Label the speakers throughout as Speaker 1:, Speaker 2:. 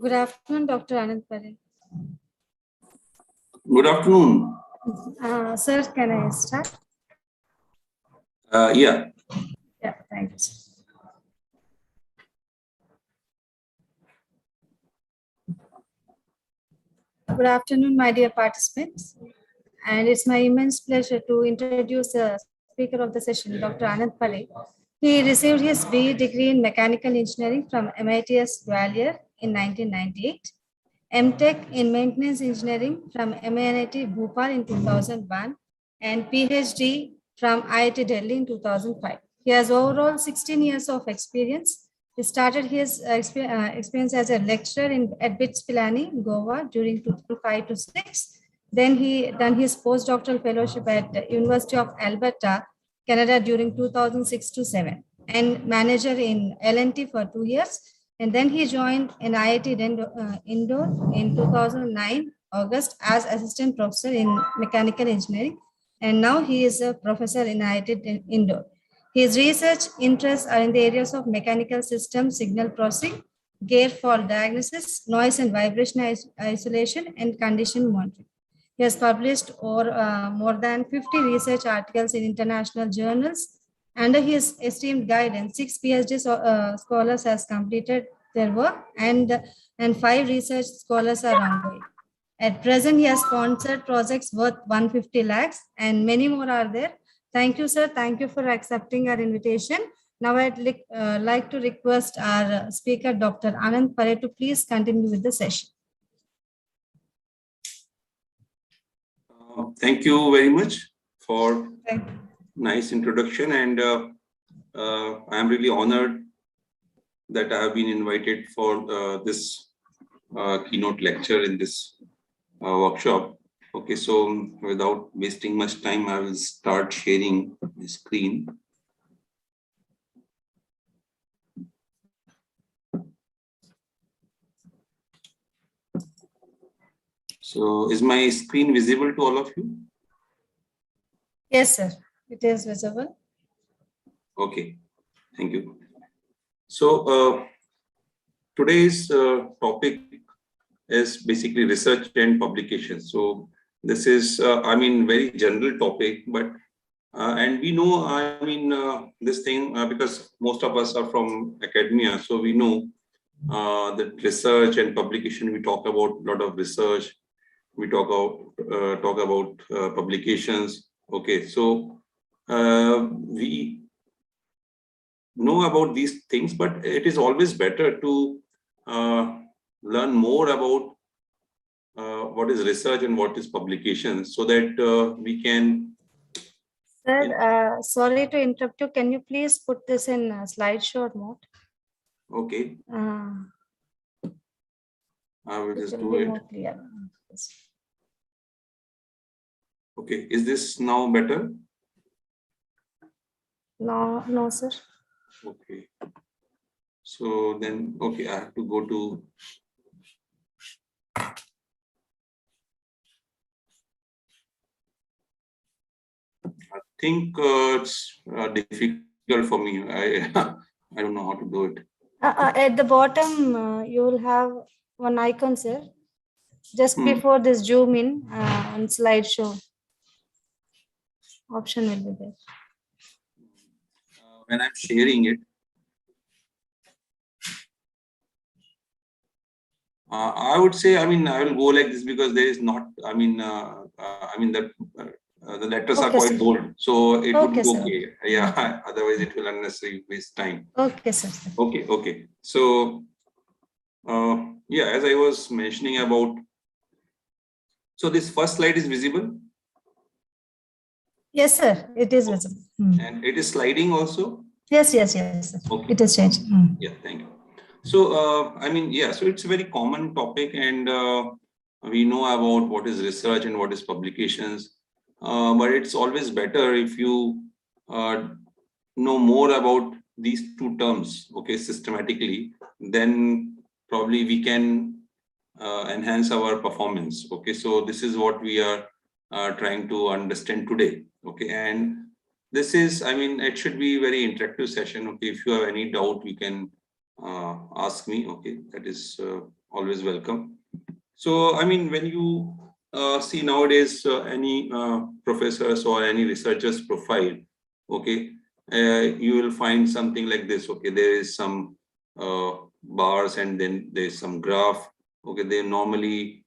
Speaker 1: Good afternoon, Dr. Anand Pali.
Speaker 2: Good afternoon.
Speaker 1: Sir, can I start?
Speaker 2: Yeah.
Speaker 1: Yeah, thanks. Good afternoon, my dear participants. And it's my immense pleasure to introduce the speaker of the session, Dr. Anand Pali. He received his BE degree in Mechanical Engineering from MIT's Gwalior in 1998, MTech in Maintenance Engineering from MIT Bhopal in 2001, and PhD from IIT Delhi in 2005. He has overall 16 years of experience. He started his experience as a lecturer at BITS Pilani, Goa during 2005 to 6. Then he done his postdoctoral fellowship at the University of Alberta, Canada during 2006 to 7, and manager in L&T for 2 years. And then he joined in IIT Indore in 2009 August as assistant professor in mechanical engineering, and now he is a professor in IIT Indore. His research interests are in the areas of mechanical systems, signal processing, gate fault diagnosis, noise and vibration isolation, and condition monitoring. He has published more than 50 research articles in international journals. Under his esteemed guidance, 6 PhD scholars has completed their work, and 5 research scholars are ongoing. At present, he has sponsored projects worth 150 lakhs, and many more are there. Thank you, sir. Thank you for accepting our invitation. Now, I'd like to request our speaker, Dr. Anand Pali, to please continue with the session.
Speaker 2: Thank you very much for nice introduction, and I am really honored that I have been invited for this keynote lecture in this workshop. Okay, so without wasting much time, I will start sharing the screen. So is my screen visible to all of you?
Speaker 1: Yes, sir. It is visible.
Speaker 2: Okay, thank you. So today's topic is basically research and publication. So this is, very general topic, but and we know, this thing because most of us are from academia, so we know that research and publication. We talk about a lot of research. We talk about publications. Okay, so we know about these things, but it is always better to learn more about what is research and what is publication, so that we can.
Speaker 1: Sir, sorry to interrupt you. Can you please put this in slideshow mode?
Speaker 2: Okay. I will just do it. Okay, is this now better?
Speaker 1: No, sir.
Speaker 2: Okay. So then, okay, I have to go to. I think it's difficult for me. I don't know how to do it.
Speaker 1: At the bottom, you will have one icon, sir. Just before this zoom in on slideshow, option will be there.
Speaker 2: When I'm sharing it, I would say, I will go like this because there is not, the letters are quite bold, so it would be okay. Yeah, otherwise it will unnecessarily waste time.
Speaker 1: Okay, sir.
Speaker 2: Okay. So, yeah, as I was mentioning about, so this first slide is visible?
Speaker 1: Yes, sir, it is visible.
Speaker 2: And it is sliding also?
Speaker 1: Yes, sir. Okay. It is changed.
Speaker 2: Yeah, thank you. So, so it's a very common topic, and we know about what is research and what is publications. But it's always better if you know more about these two terms, okay, systematically, then probably we can enhance our performance. Okay, so this is what we are trying to understand today. Okay, and this is, it should be a very interactive session. Okay, if you have any doubt, you can ask me. Okay, that is always welcome. So, I mean, when you see nowadays any professors or any researchers profile, okay, you will find something like this. Okay, there is some bars and then there's some graph. Okay, they normally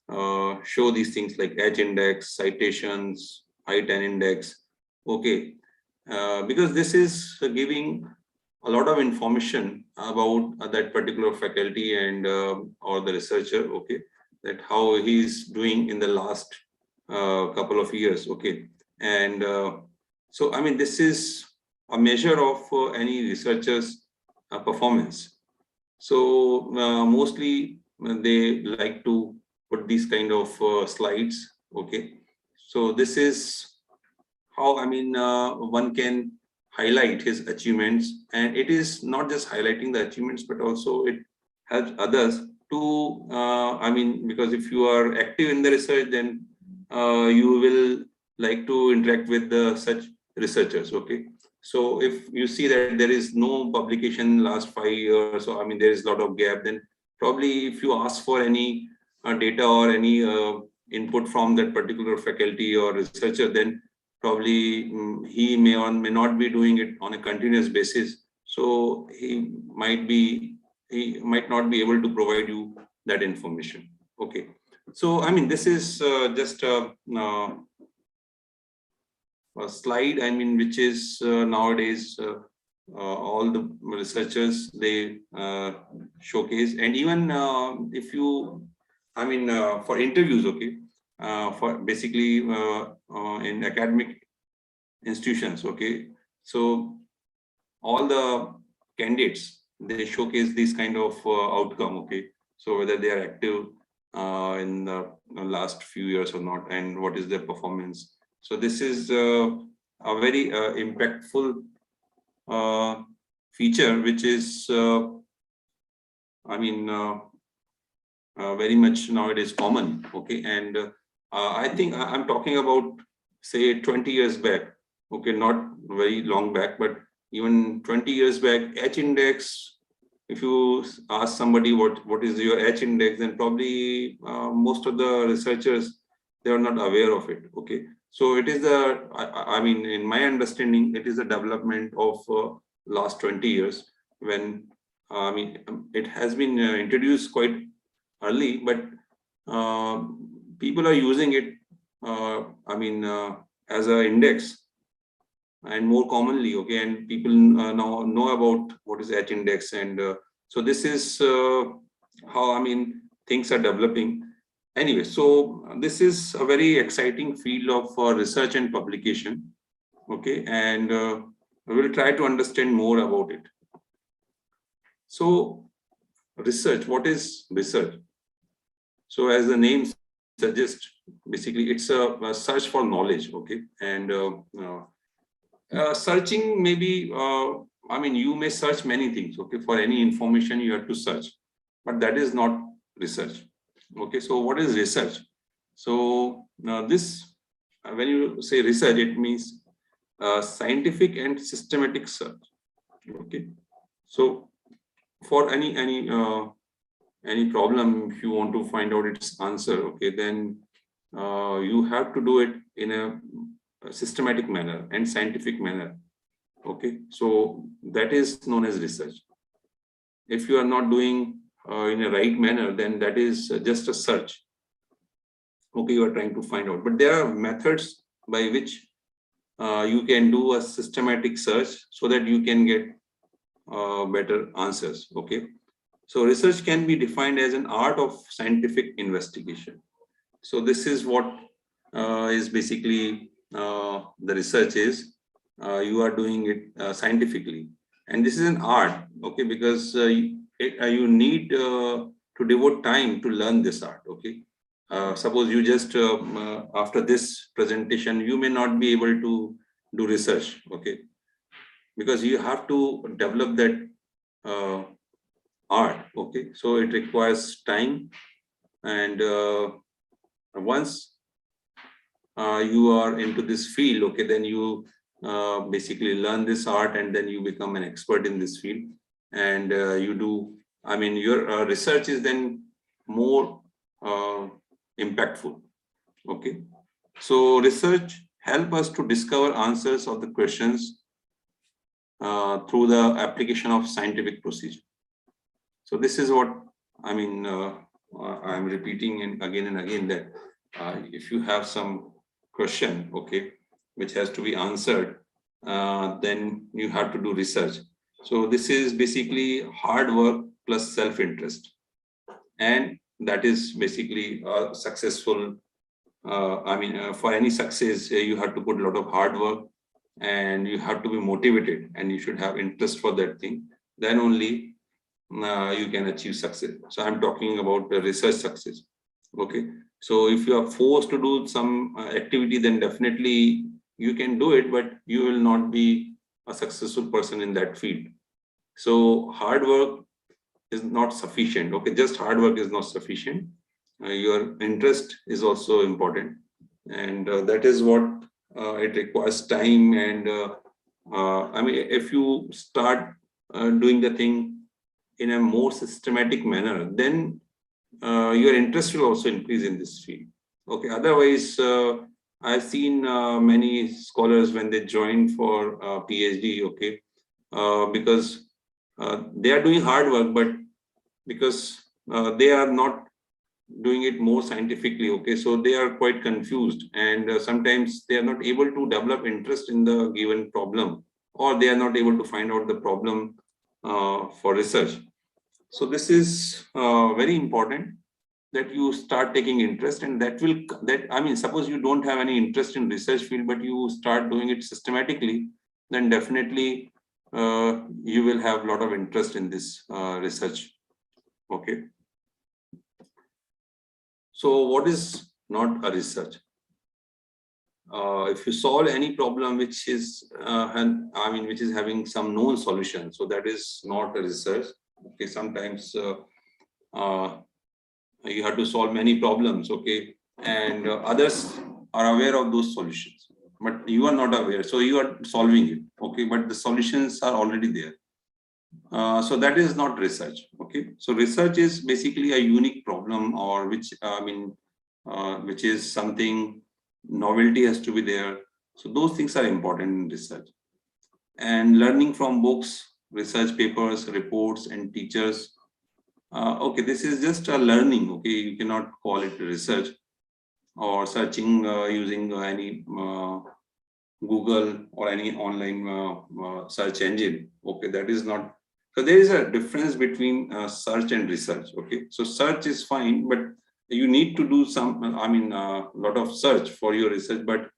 Speaker 2: show these things like H index, citations, I-10 index. Okay, because this is giving a lot of information about that particular faculty and or the researcher. Okay, that how he is doing in the last couple of years. Okay, and so I mean this is a measure of any researcher's performance. So mostly they like to put these kind of slides. Okay, so this is how, I mean, one can highlight his achievements, and it is not just highlighting the achievements, but also it helps others to, I mean, because if you are active in the research, then you will like to interact with the such researchers. Okay, so if you see that there is no publication last 5 years, so I mean there is a lot of gap, then probably if you ask for any data or any input from that particular faculty or researcher, then probably he may or may not be doing it on a continuous basis. So he might not be able to provide you that information. Okay. So, I mean, this is just a slide, I mean, which is nowadays all the researchers, they showcase. And even if you, I mean, for interviews, okay, for basically in academic institutions, okay, so all the candidates, they showcase this kind of outcome. Okay, so whether they are active in the last few years or not, and what is their performance. So this is a very impactful feature, which is I mean very much nowadays common. Okay, and I think I'm talking about, say, 20 years back. Okay, not very long back, but even 20 years back, H index, if you ask somebody what is your H index, then probably most of the researchers, they are not aware of it. Okay, so it is I mean, in my understanding, it is a development of last 20 years, when I mean it has been introduced quite early, but people are using it I mean as an index, and more commonly. Okay, and people now know about what is H index, and so this is how, I mean, things are developing. Anyway, so this is a very exciting field of research and publication. Okay, and we will try to understand more about it. So research, what is research? So as the name suggests, basically it's a search for knowledge. Okay, and searching maybe, I mean, you may search many things. Okay, for any information you have to search, but that is not research. Okay, so what is research? So this, when you say research, it means scientific and systematic search. Okay, so for any problem, if you want to find out its answer, okay, then you have to do it in a systematic manner and scientific manner. Okay, so that is known as research. If you are not doing in a right manner, then that is just a search. Okay, you are trying to find out, but there are methods by which you can do a systematic search so that you can get better answers. Okay, so research can be defined as an art of scientific investigation. So this is what is basically the research is. You are doing it scientifically, and this is an art. Okay, because you need to devote time to learn this art. Okay, suppose you just after this presentation, you may not be able to do research. Okay, because you have to develop that art. Okay, so it requires time, and once you are into this field, okay, then you basically learn this art, and then you become an expert in this field. and you do, your research is then more impactful. Okay, so research help us to discover answers of the questions through the application of scientific procedure. So this is what I'm repeating and again that if you have some question, okay, which has to be answered, then you have to do research. So this is basically hard work plus self-interest, and that is basically successful. For any success, you have to put a lot of hard work, and you have to be motivated, and you should have interest for that thing. Then only you can achieve success. So I'm talking about the research success. Okay, so if you are forced to do some activity, then definitely you can do it, but you will not be a successful person in that field. So hard work is not sufficient. Okay, just hard work is not sufficient. Your interest is also important, and that is what it requires time. And if you start doing the thing in a more systematic manner, then your interest will also increase in this field. Okay, otherwise I've seen many scholars when they join for PhD, okay, because they are doing hard work, but because they are not doing it more scientifically, okay, so they are quite confused, and sometimes they are not able to develop interest in the given problem, or they are not able to find out the problem for research. So this is very important that you start taking interest, and suppose you don't have any interest in research field, but you start doing it systematically, then definitely you will have a lot of interest in this research. Okay. So what is not a research? If you solve any problem which is which is having some known solution, so that is not a research. Okay, sometimes you have to solve many problems, okay, and others are aware of those solutions, but you are not aware, so you are solving it, okay, but the solutions are already there. So that is not research. Okay, so research is basically a unique problem, or which is something, novelty has to be there. So those things are important in research. And learning from books, research papers, reports, and teachers. Okay, this is just a learning. Okay, you cannot call it research. Or searching using any Google or any online search engine. Okay, that is not. So there is a difference between search and research. Okay, so search is fine, but you need to do some, lot of search for your research, but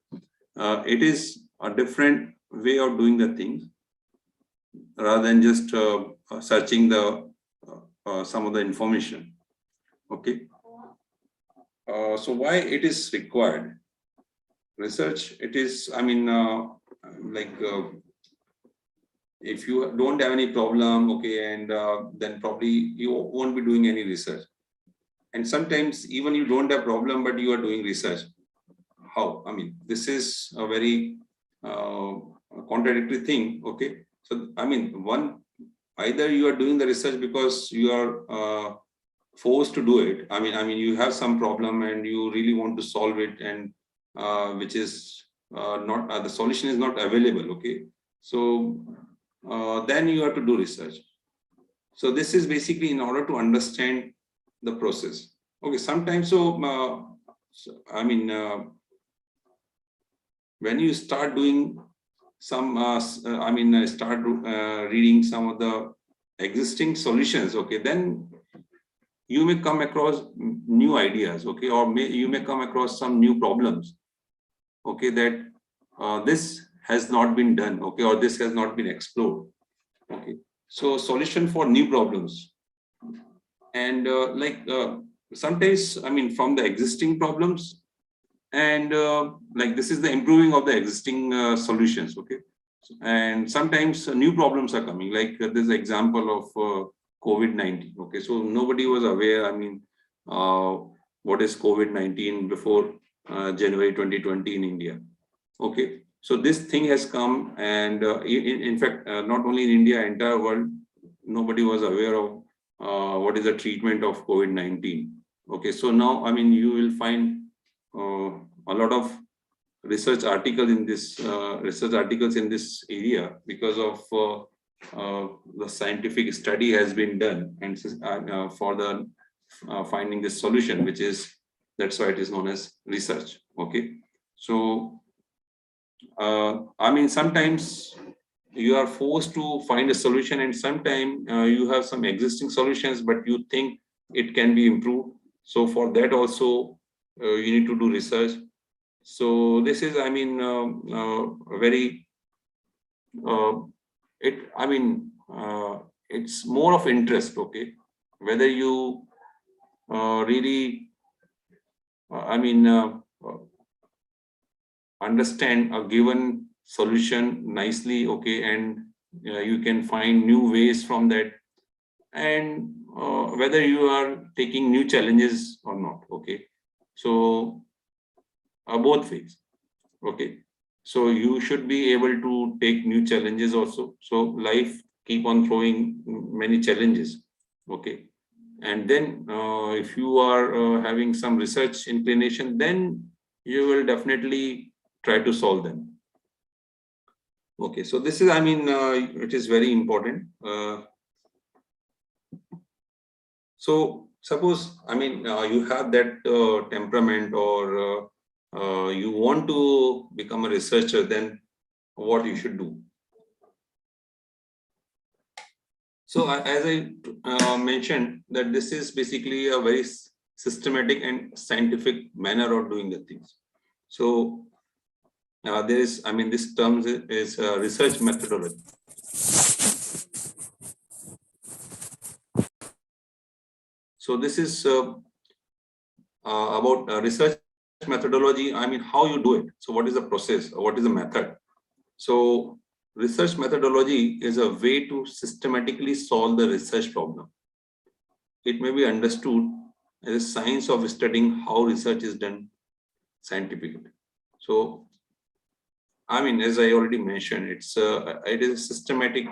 Speaker 2: it is a different way of doing the things rather than just searching the some of the information. Okay. So why it is required? Research, it is, if you don't have any problem, okay, and then probably you won't be doing any research. And sometimes even you don't have problem, but you are doing research. How? This is a very contradictory thing. Okay, so one, either you are doing the research because you are forced to do it. You have some problem and you really want to solve it, and which is not the solution is not available. Okay, so then you have to do research. So this is basically in order to understand the process. Okay, sometimes when you start doing some start reading some of the existing solutions, okay, then you may come across new ideas, okay, or you may come across some new problems, okay, that this has not been done, okay, or this has not been explored. Okay, so solution for new problems. And sometimes from the existing problems, and this is the improving of the existing solutions. Okay, and sometimes new problems are coming, like this example of COVID-19. Okay, so nobody was aware what is COVID-19 before January 2020 in India. Okay, so this thing has come, and in fact not only in India, entire world, nobody was aware of what is the treatment of COVID-19. Okay, so now, I mean, you will find a lot of research articles in this area because of the scientific study has been done and for the finding this solution, which is, that's why it is known as research. Okay, so I mean, sometimes you are forced to find a solution, and sometimes you have some existing solutions, but you think it can be improved. So for that also, you need to do research. So this is, I mean, very, it's more of interest, okay? Whether you really, understand a given solution nicely, okay, and you can find new ways from that, and whether you are taking new challenges or not, okay? So both ways, okay? So you should be able to take new challenges also. So life keep on throwing many challenges, okay? And then if you are having some research inclination, then you will definitely try to solve them. Okay, so this is, I mean, it is very important. So suppose, I mean, you have that temperament, or you want to become a researcher, then what you should do? So as I mentioned, that this is basically a very systematic and scientific manner of doing the things. So there is, I mean, this term is research methodology. So this is about research methodology. I mean, how you do it. So what is the process? What is the method? So research methodology is a way to systematically solve the research problem. It may be understood as a science of studying how research is done scientifically. So, I mean, as I already mentioned, it is a systematic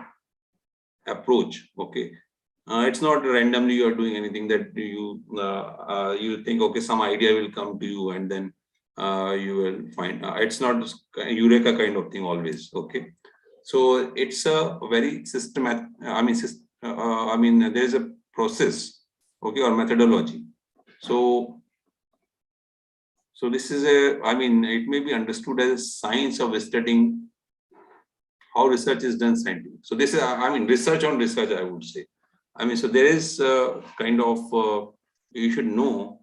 Speaker 2: approach. Okay, it's not randomly you are doing anything that you think, okay, some idea will come to you and then you will find. It's not eureka kind of thing always. Okay, so it's a very systematic. I mean, there's a process, okay, or methodology. So this is a, I mean, it may be understood as a science of studying how research is done scientifically. So this is, I mean, research on research, I would say. I mean, so there is kind of, you should know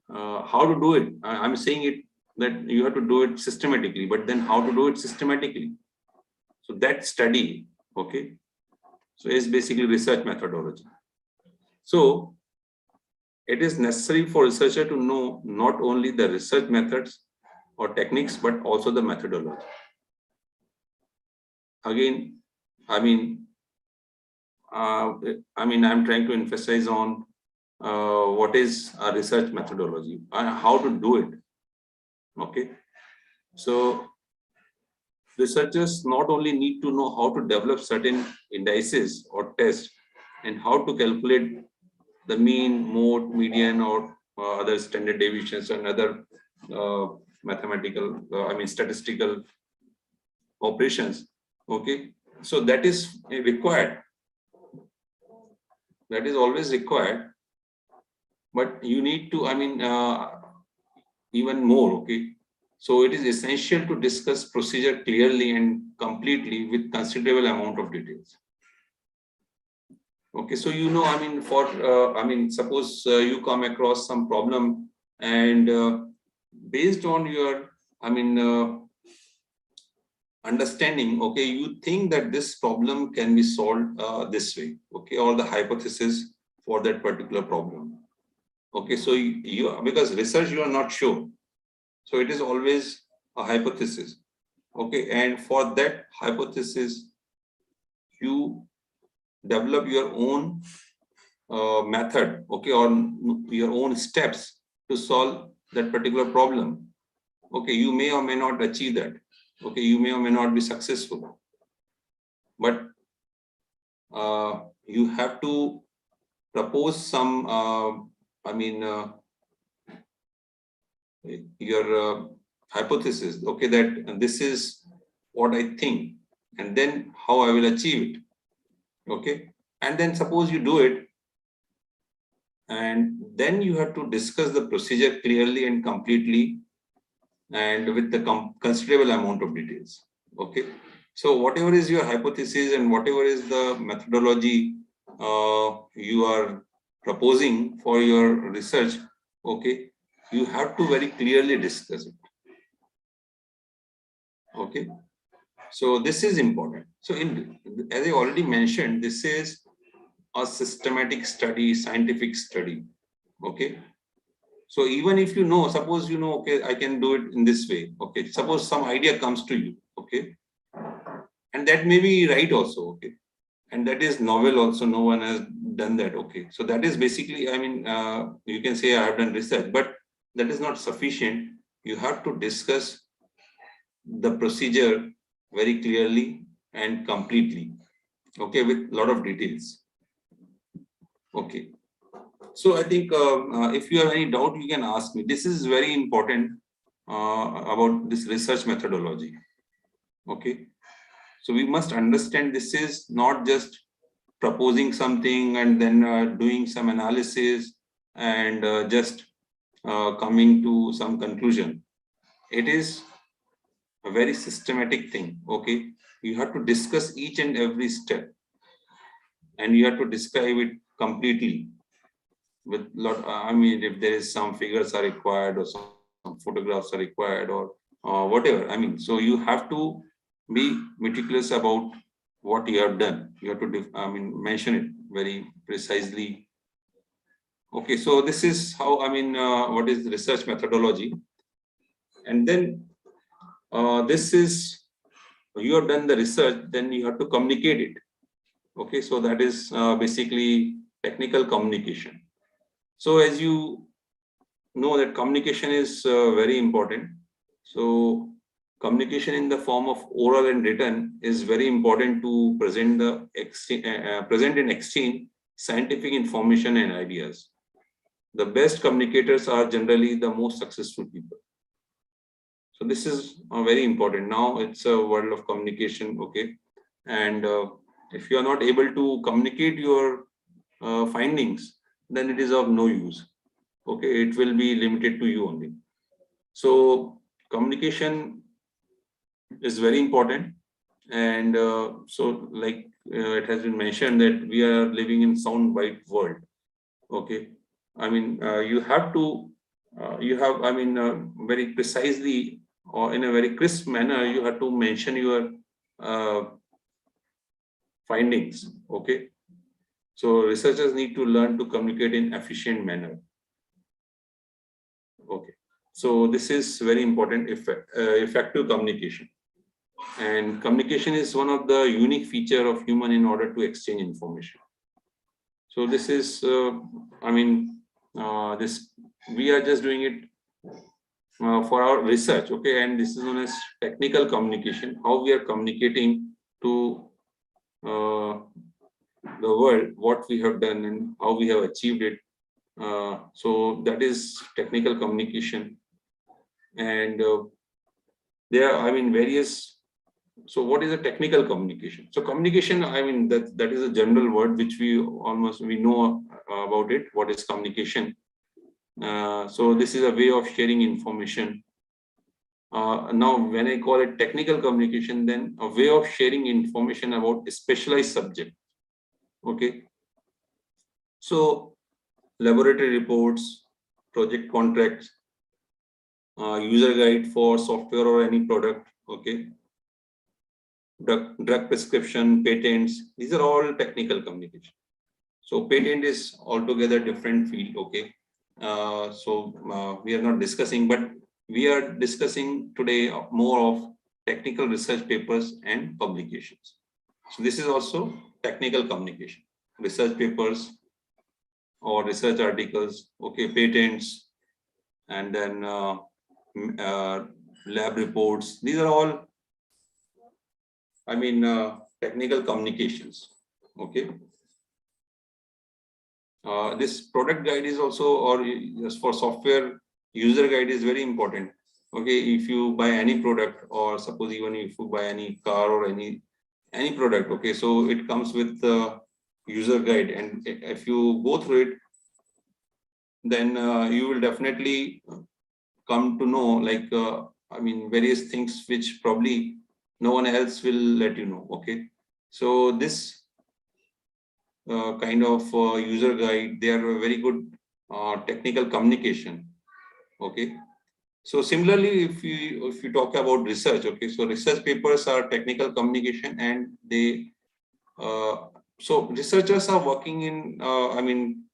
Speaker 2: how to do it. I'm saying it that you have to do it systematically, but then how to do it systematically. So that study, okay, so is basically research methodology. So it is necessary for researcher to know not only the research methods or techniques, but also the methodology. Again, I'm trying to emphasize on what is a research methodology and how to do it. Okay, so researchers not only need to know how to develop certain indices or tests and how to calculate the mean, mode, median, or other standard deviations and other mathematical, statistical operations. Okay, so that is required. That is always required, but you need to, even more. Okay, so it is essential to discuss procedure clearly and completely with considerable amount of details. Okay, so suppose you come across some problem, and based on your understanding, okay, you think that this problem can be solved this way, okay, or the hypothesis for that particular problem. Okay, so you because research you are not sure, so it is always a hypothesis. Okay, and for that hypothesis you develop your own method, okay, or your own steps to solve that particular problem. Okay, you may or may not achieve that. Okay, you may or may not be successful, but you have to propose some, your hypothesis, okay, that this is what I think, and then how I will achieve it, okay. And then suppose you do it, and then you have to discuss the procedure clearly and completely, and with the considerable amount of details, okay. So whatever is your hypothesis and whatever is the methodology you are proposing for your research, okay, you have to very clearly discuss it, okay. So this is important. So as I already mentioned, this is a systematic study, scientific study, okay. So even if you know, suppose you know, okay, I can do it in this way, okay. Suppose some idea comes to you, okay, and that may be right also, okay, and that is novel also, no one has done that, okay. So that is basically, you can say I have done research, but that is not sufficient. You have to discuss the procedure very clearly and completely, okay, with a lot of details, okay. So I think if you have any doubt, you can ask me. This is very important about this research methodology, okay. So we must understand this is not just proposing something and then doing some analysis and just coming to some conclusion. It is a very systematic thing, okay. You have to discuss each and every step, and you have to describe it completely with lot. If there is some figures are required or some photographs are required or whatever. So you have to be meticulous about what you have done. You have to mention it very precisely. Okay, so this is how what is the research methodology, and then this is, you have done the research, then you have to communicate it. Okay, so that is basically technical communication. So as you know that communication is very important. So communication in the form of oral and written is very important to present and exchange scientific information and ideas. The best communicators are generally the most successful people. So this is very important. Now it's a world of communication, okay? And if you are not able to communicate your findings, then it is of no use. Okay, it will be limited to you only. So communication is very important. And so like it has been mentioned that we are living in sound bite world. Okay, you have to, very precisely or in a very crisp manner, you have to mention your findings. Okay, so researchers need to learn to communicate in efficient manner. Okay, so this is very important, effective communication. And communication is one of the unique feature of human in order to exchange information. So this is, this we are just doing it for our research, okay, and this is known as technical communication. How we are communicating to the world what we have done and how we have achieved it. So that is technical communication, and there are various. So what is a technical communication? So communication, that is a general word which we know about it. What is communication? So this is a way of sharing information. Now, when I call it technical communication, then a way of sharing information about a specialized subject. Okay. So laboratory reports, project contracts, user guide for software or any product. Okay. Drug prescription, patents, these are all technical communication. So patent is altogether different field, okay. We are not discussing, but we are discussing today more of technical research papers and publications. So this is also technical communication, research papers or research articles, okay, patents, and then lab reports. These are all technical communications. Okay. This product guide is also, or just for software, user guide is very important. Okay, if you buy any product, or suppose even if you buy any car or any product, okay, so it comes with the user guide, and if you go through it, then you will definitely come to know, like I mean, various things which probably no one else will let you know. Okay, so this kind of user guide, they are a very good technical communication. Okay, so similarly, if you talk about research, okay, so research papers are technical communication, and they so researchers are working in I mean,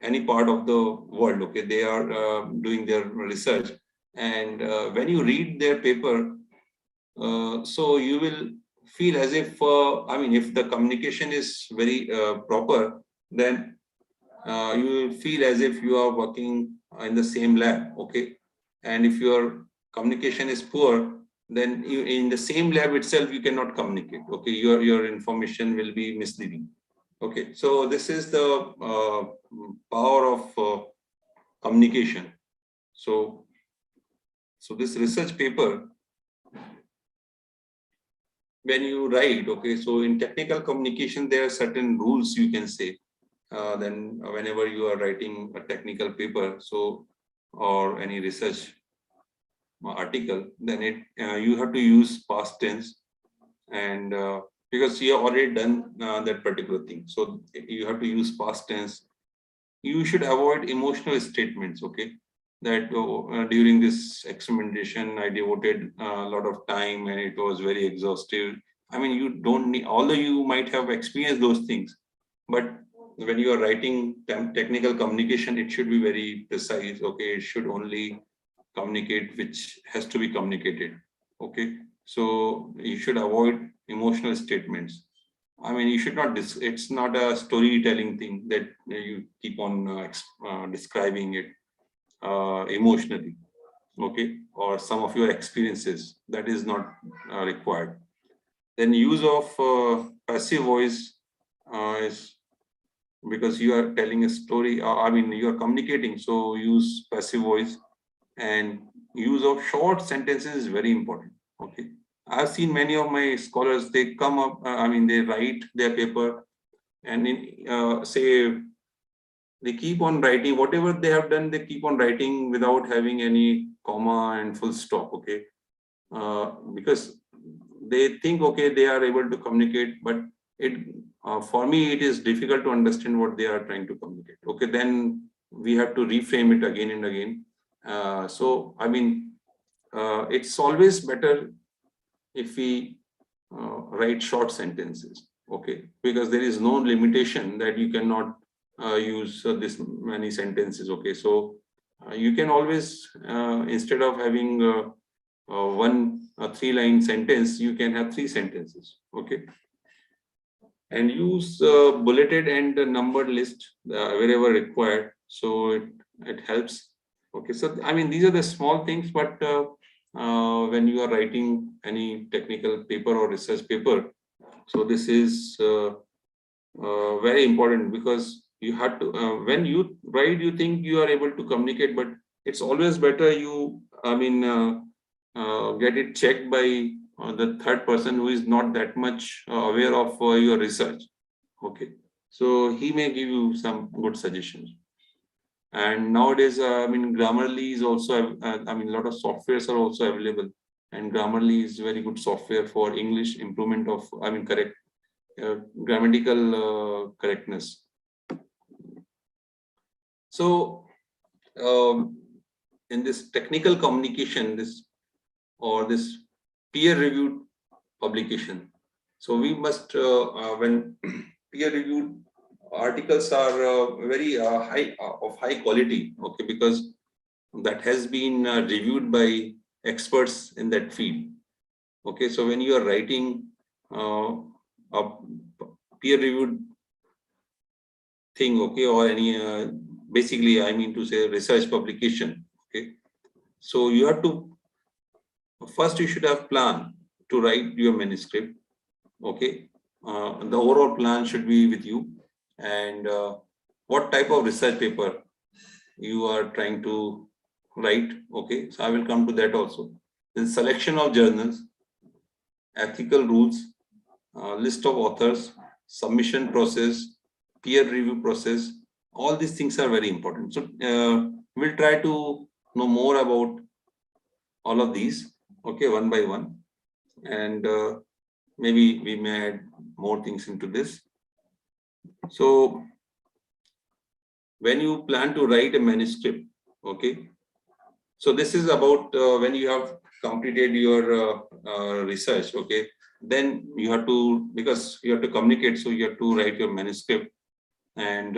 Speaker 2: any part of the world. Okay, they are doing their research, and when you read their paper, so you will feel as if I mean, if the communication is very proper, then you will feel as if you are working in the same lab. Okay, and if your communication is poor, then you, in the same lab itself, you cannot communicate. Okay, your information will be misleading. Okay, so this is the power of communication. So this research paper, when you write, okay, so in technical communication, there are certain rules, you can say. Then whenever you are writing a technical paper, so, or any research article, then you have to use past tense, and because you have already done that particular thing, so you have to use past tense. You should avoid emotional statements. Okay, that during this experimentation I devoted a lot of time and it was very exhaustive. I mean, you don't need, although you might have experienced those things, but when you are writing technical communication, it should be very precise. Okay, it should only communicate which has to be communicated. Okay, so you should avoid emotional statements. I mean, you should not, it's not a storytelling thing that you keep on describing it emotionally, okay, or some of your experiences. That is not required. Then use of passive voice is because you are telling a story, I mean, you are communicating, so use passive voice. And use of short sentences is very important. Okay, I've seen many of my scholars, they come up, I mean, they write their paper, and in say they keep on writing whatever they have done, they keep on writing without having any comma and full stop. Okay, because they think, okay, they are able to communicate, but it for me it is difficult to understand what they are trying to communicate. Okay, then we have to reframe it again and again. So I mean, it's always better if we write short sentences. Okay, because there is no limitation that you cannot use this many sentences. Okay, so you can always instead of having one 3-line sentence, you can have 3 sentences. Okay, and use bulleted and numbered list wherever required, so it helps. Okay, so I mean, these are the small things, but when you are writing any technical paper or research paper, so this is very important, because you have to when you write, you think you are able to communicate, but it's always better you, I mean, get it checked by the third person who is not that much aware of your research. Okay, so he may give you some good suggestions. And nowadays, I mean, Grammarly is also, I mean, a lot of softwares are also available, and Grammarly is very good software for English improvement of, I mean, correct grammatical correctness. So in this technical communication, this peer-reviewed publication, so we must when peer-reviewed articles are very high of high quality. Okay, because that has been reviewed by experts in that field. Okay, so when you are writing a peer-reviewed thing, okay, or any basically, I mean to say, research publication. Okay, so you have to first, you should have plan to write your manuscript. Okay, the overall plan should be with you, and what type of research paper you are trying to write. Okay, so I will come to that also. Then selection of journals, ethical rules, list of authors, submission process, peer review process. All these things are very important. So we'll try to know more about all of these, okay, one by one. And maybe we may add more things into this. So when you plan to write a manuscript, okay, so this is about when you have completed your research, okay, then you have to, because you have to communicate, so you have to write your manuscript. And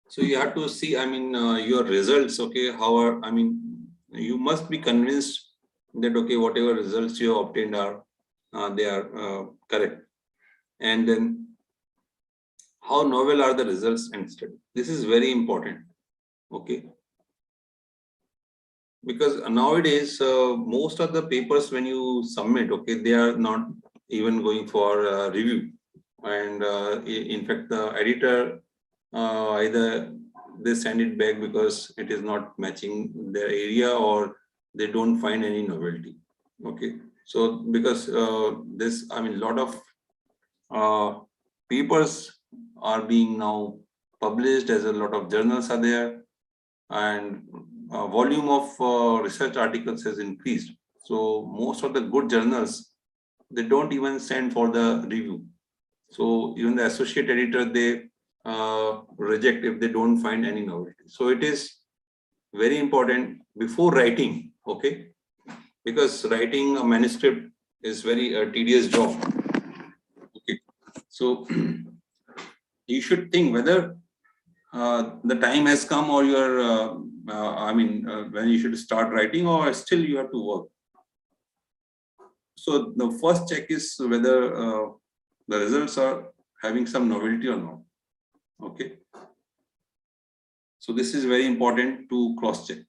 Speaker 2: so you have to see, I mean, your results, okay, how are, I mean, you must be convinced that, okay, whatever results you have obtained are, they are correct. And then how novel are the results and study. This is very important, okay. Because nowadays, most of the papers when you submit, okay, they are not even going for review. And in fact, the editor, either they send it back because it is not matching their area, or they don't find any novelty. Okay, so because this, I mean, a lot of papers are being now published, as a lot of journals are there, and volume of research articles has increased. So most of the good journals, they don't even send for the review. So even the associate editor, they reject if they don't find any novelty. So it is very important before writing, okay, because writing a manuscript is very tedious job. Okay, so you should think whether the time has come, or you're, I mean, when you should start writing, or still you have to work. So the first check is whether the results are having some novelty or not. Okay. So this is very important to cross check.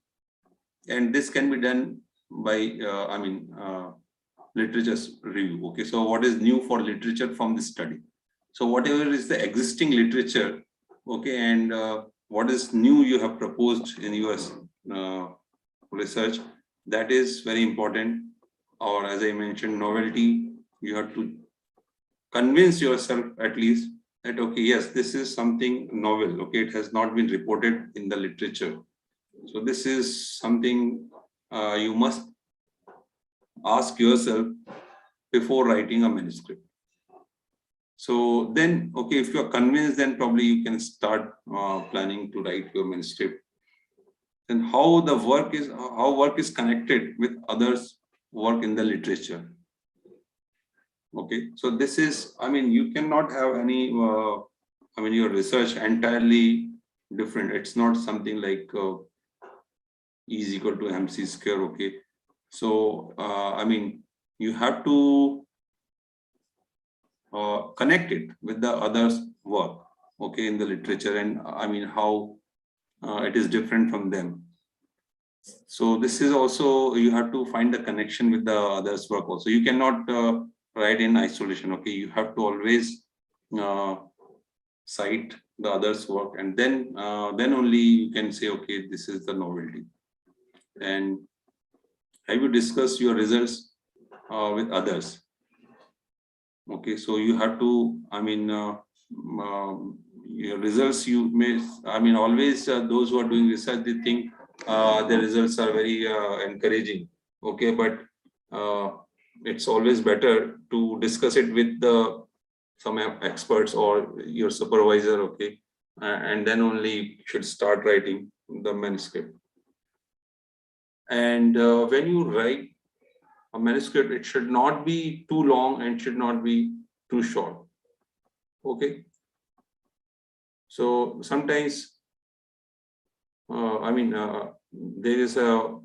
Speaker 2: And this can be done by, I mean, literature's review. Okay. So what is new for literature from this study? So whatever is the existing literature, okay, and what is new you have proposed in your research, that is very important. Or as I mentioned, novelty, you have to convince yourself at least that, okay, yes, this is something novel, okay, it has not been reported in the literature. So this is something you must ask yourself before writing a manuscript. So then, okay, if you are convinced, then probably you can start planning to write your manuscript. And how the work is, how work is connected with others' work in the literature. Okay, so this is, I mean, you cannot have any, I mean, your research entirely different. It's not something like E is equal to MC square. Okay, so I mean, you have to connect it with the others' work, okay, in the literature, and I mean how it is different from them. So this is also, you have to find the connection with the others' work also. You cannot write in isolation. Okay, you have to always cite the others' work, and then only you can say, okay, this is the novelty. And have you discussed your results with others? Okay, so you have to, I mean, your results, you may, I mean, always those who are doing research, they think the results are very encouraging. Okay, but it's always better to discuss it with some experts or your supervisor. Okay, and then only you should start writing the manuscript. And when you write a manuscript, it should not be too long and should not be too short. Okay, so sometimes I mean, there is a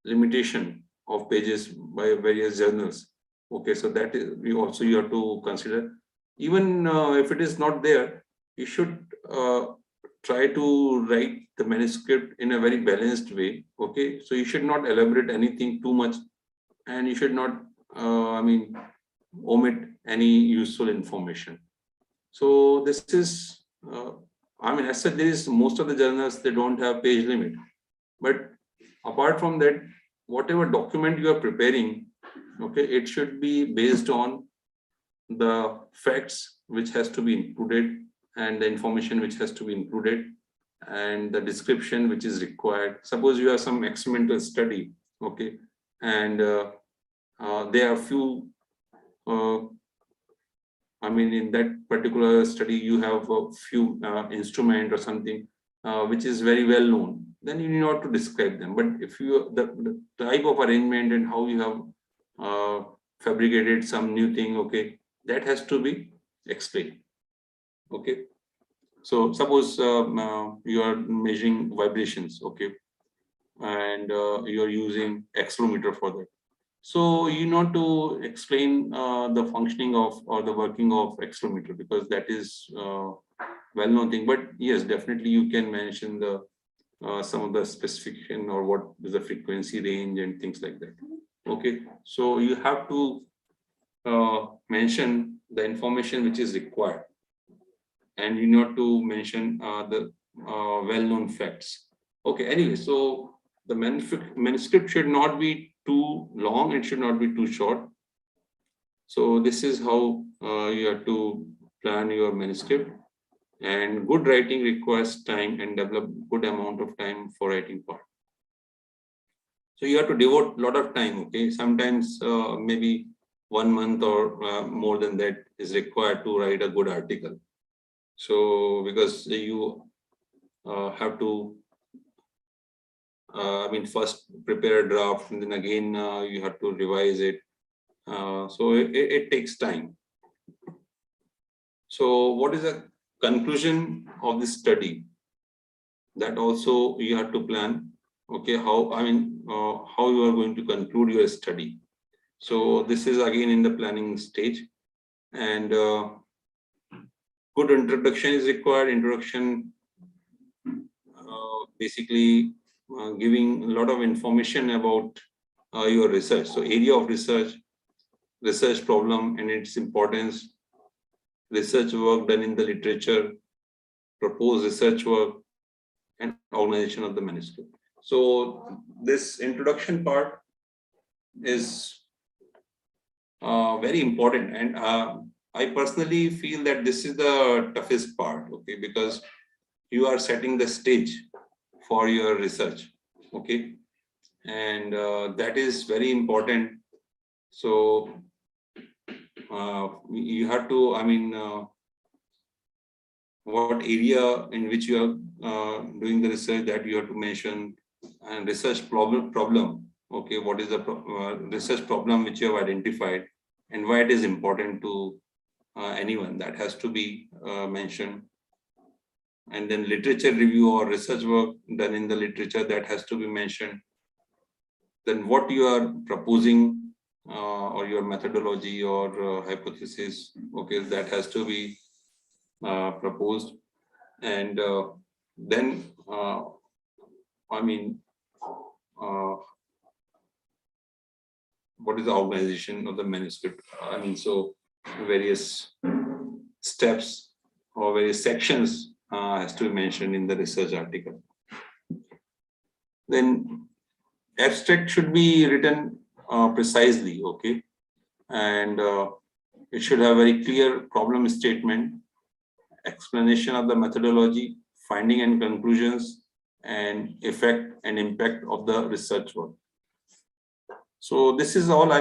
Speaker 2: limitation of pages by various journals. Okay, so that is, you have to consider. Even if it is not there, you should try to write the manuscript in a very balanced way. Okay, so you should not elaborate anything too much, and you should not omit any useful information. So this is, as such, there is most of the journals, they don't have page limit. But apart from that, whatever document you are preparing, okay, it should be based on the facts which has to be included and the information which has to be included and the description which is required. Suppose you have some experimental study, okay, and there are few in that particular study, you have a few instrument or something which is very well known, then you need not to describe them. But if you, the type of arrangement and how you have fabricated some new thing, okay, that has to be explained. Okay. So suppose you are measuring vibrations, okay, and you are using accelerometer for that. So you know to explain the functioning of or the working of accelerometer, because that is well-known thing. But yes, definitely you can mention the some of the specification or what is the frequency range and things like that. Okay, so you have to mention the information which is required, and you know to mention the well-known facts. Okay, anyway, so the manuscript should not be too long, it should not be too short. So this is how you have to plan your manuscript. And good writing requires time and develop good amount of time for writing part. So you have to devote a lot of time, okay? Sometimes maybe 1 month or more than that is required to write a good article. So because you have to first prepare a draft, and then again you have to revise it. So it takes time. So what is the conclusion of this study? That also you have to plan. Okay, how how you are going to conclude your study. So this is again in the planning stage, and good introduction is required. Introduction basically giving a lot of information about your research. So area of research, research problem and its importance, research work done in the literature, proposed research work, and organization of the manuscript. So this introduction part is very important, and I personally feel that this is the toughest part, okay, because you are setting the stage for your research, okay, and that is very important. So you have to, what area in which you are doing the research, that you have to mention, and research problem, okay, what is the research problem which you have identified and why it is important to anyone, that has to be mentioned. And then literature review or research work done in the literature, that has to be mentioned. Then what you are proposing or your methodology or hypothesis, okay, that has to be proposed. And then what is the organization of the manuscript? So various steps or various sections has to be mentioned in the research article. Then abstract should be written precisely, okay, and it should have very clear problem statement, explanation of the methodology, finding and conclusions, and effect and impact of the research work. So this is all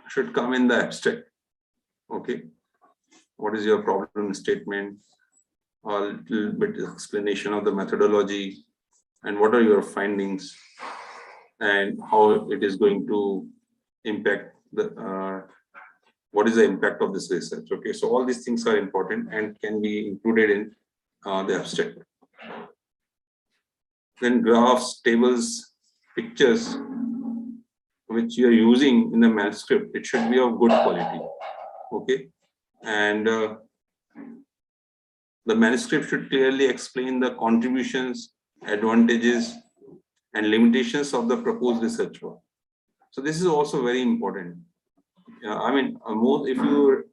Speaker 2: should come in the abstract. Okay, what is your problem statement, a little bit explanation of the methodology, and what are your findings, and how it is going to impact the what is the impact of this research. Okay, so all these things are important and can be included in the abstract. Then graphs, tables, pictures which you are using in the manuscript, it should be of good quality. Okay, and the manuscript should clearly explain the contributions, advantages, and limitations of the proposed research work. So this is also very important. I mean, if you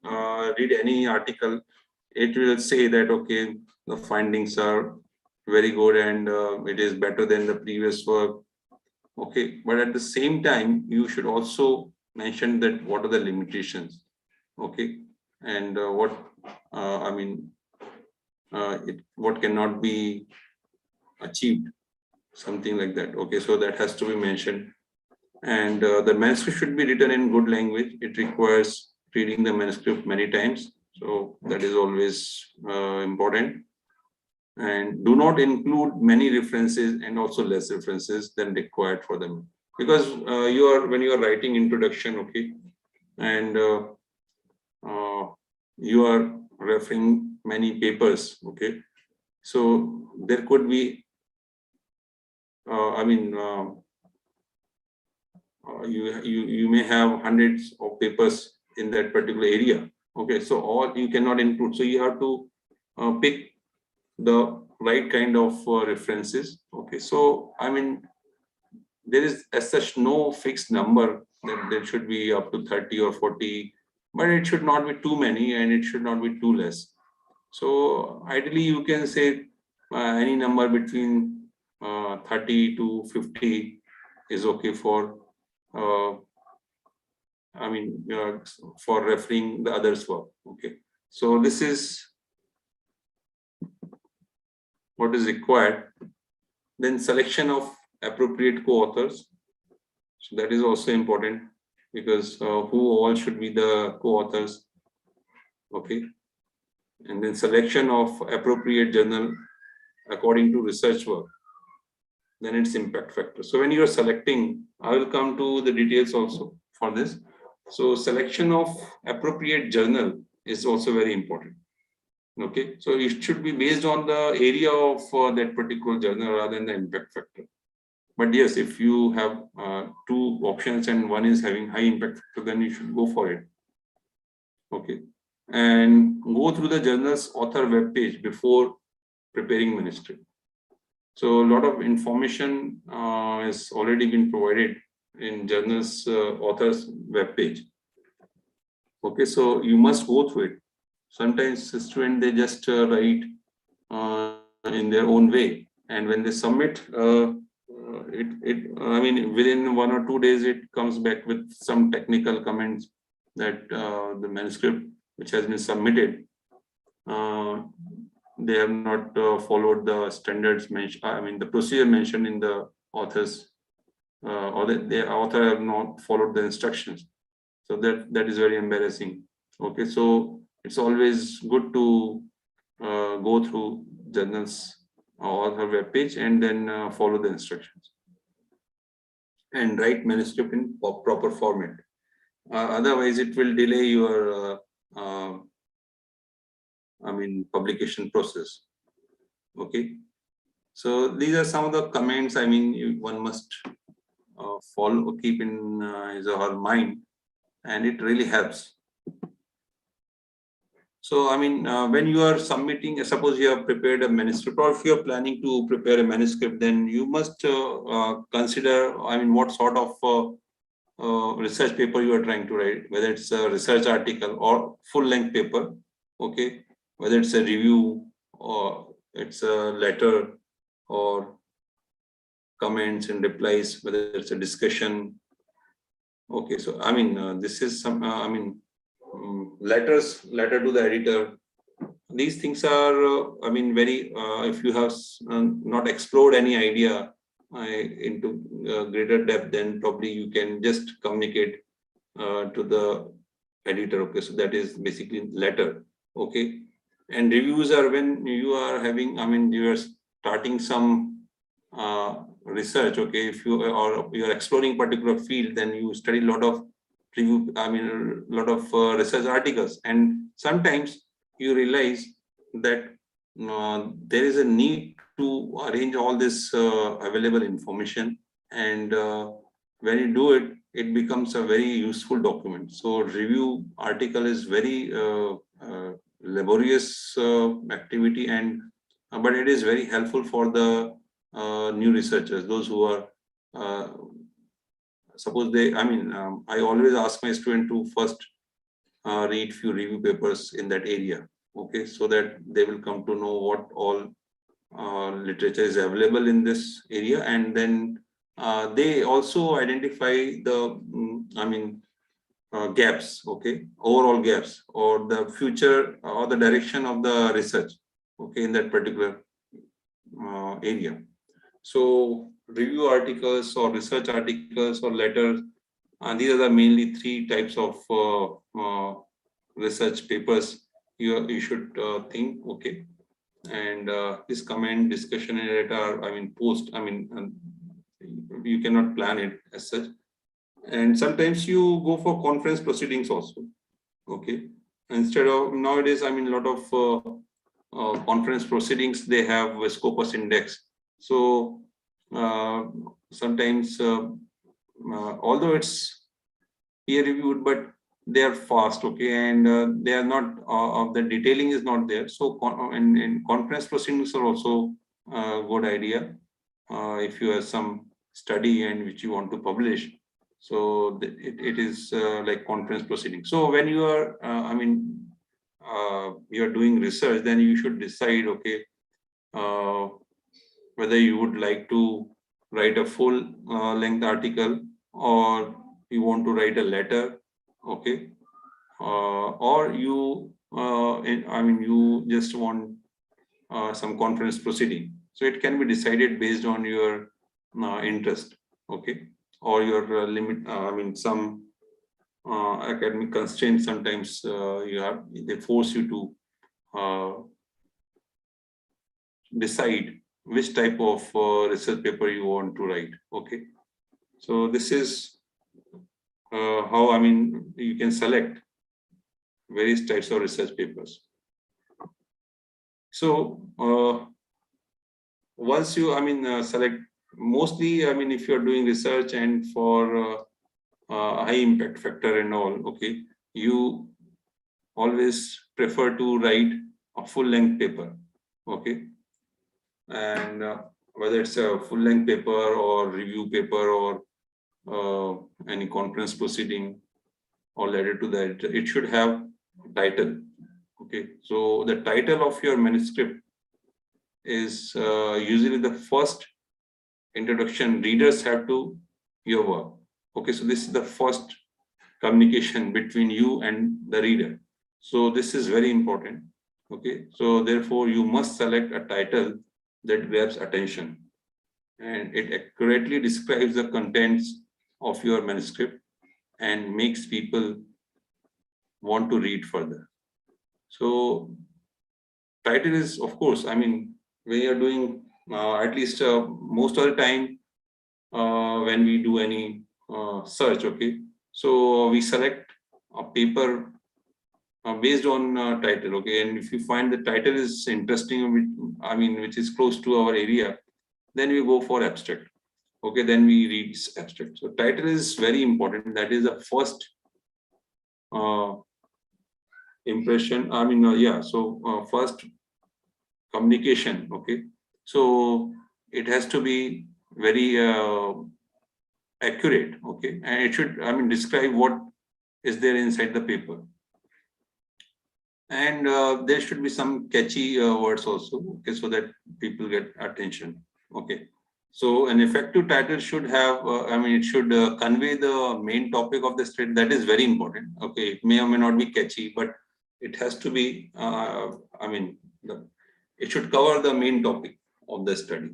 Speaker 2: read any article, it will say that, okay, the findings are very good and it is better than the previous work. Okay, but at the same time, you should also mention that what are the limitations. Okay, and what what cannot be achieved, something like that. Okay, so that has to be mentioned. And the manuscript should be written in good language. It requires reading the manuscript many times. So that is always important. And do not include many references and also less references than required for them. Because when you are writing introduction, okay, and you are referring many papers, okay. So there could be, you may have hundreds of papers in that particular area. Okay, so all you cannot include. So you have to pick the right kind of references. Okay, so there is as such no fixed number that there should be up to 30 or 40, but it should not be too many and it should not be too less. So ideally, you can say any number between 30 to 50 is okay for for referring the others' work. Okay, so this is what is required. Then selection of appropriate co-authors. So that is also important, because who all should be the co-authors. Okay, and then selection of appropriate journal according to research work. Then its impact factor. So when you are selecting, I will come to the details also for this. So selection of appropriate journal is also very important. Okay, so it should be based on the area of that particular journal rather than the impact factor. But yes, if you have two options and one is having high impact factor, then you should go for it. Okay, and go through the journal's author web page before preparing manuscript. So a lot of information has already been provided in journal's author's web page. Okay, so you must go through it. Sometimes students, they just write in their own way, and when they submit, within 1 or 2 days, it comes back with some technical comments that the manuscript which has been submitted, they have not followed the standards mentioned. The procedure mentioned in the author's, or the author have not followed the instructions. So that is very embarrassing. Okay, so it's always good to go through journals or her web page and then follow the instructions and write manuscript in proper format. Otherwise, it will delay your publication process. Okay, so these are some of the comments. One must keep in his or her mind, and it really helps. So, when you are submitting, suppose you have prepared a manuscript, or if you are planning to prepare a manuscript, then you must consider, what sort of research paper you are trying to write, whether it's a research article or full-length paper. Okay, whether it's a review or it's a letter or comments and replies, whether it's a discussion. Okay, so this is some letter to the editor. These things are very if you have not explored any idea into greater depth, then probably you can just communicate to the editor. Okay, so that is basically letter. Okay, and reviews are when you are having you are starting some research. Okay, if you are exploring particular field, then you study a lot of review, a lot of research articles, and sometimes you realize that there is a need to arrange all this available information, and when you do it, it becomes a very useful document. So review article is very laborious activity, and but it is very helpful for the new researchers, those who are suppose they, I always ask my student to first read few review papers in that area, okay, so that they will come to know what all literature is available in this area, and then they also identify the gaps, okay, overall gaps, or the future or the direction of the research, okay, in that particular area. So review articles or research articles or letters, these are the mainly three types of research papers you should think, okay. And this comment, discussion, and letter, post, you cannot plan it as such. And sometimes you go for conference proceedings also, okay. Instead of nowadays, a lot of conference proceedings, they have a Scopus index. So sometimes, although it's peer reviewed, but they are fast, okay, and they are not, the detailing is not there. So in conference proceedings are also a good idea if you have some study and which you want to publish. So it is like conference proceeding. So when you are, you are doing research, then you should decide, okay, whether you would like to write a full length article, or you want to write a letter, okay, or you, you just want some conference proceeding. So it can be decided based on your interest, okay, or your limit. Some academic constraints sometimes they force you to decide which type of research paper you want to write, okay. So this is how you can select various types of research papers. So once you select, mostly if you're doing research and for high impact factor and all, okay, you always prefer to write a full length paper, okay. And whether it's a full length paper or review paper or any conference proceeding or letter to that, it should have a title, okay. So the title of your manuscript is usually the first introduction readers have to your work, okay. So this is the first communication between you and the reader. So this is very important, okay. So therefore you must select a title that grabs attention and it accurately describes the contents of your manuscript and makes people want to read further. So title is, of course, when you're doing at least most of the time when we do any search, okay, so we select a paper based on title, okay. And if you find the title is interesting, which is close to our area, then we go for abstract, okay. Then we read abstract. So title is very important. That is the first impression. So first communication, okay. So it has to be very accurate, okay, and it should describe what is there inside the paper. And there should be some catchy words also, okay, so that people get attention, okay. So an effective title should have, it should convey the main topic of the study. That is very important, okay. It may or may not be catchy, but it has to be, it should cover the main topic of the study,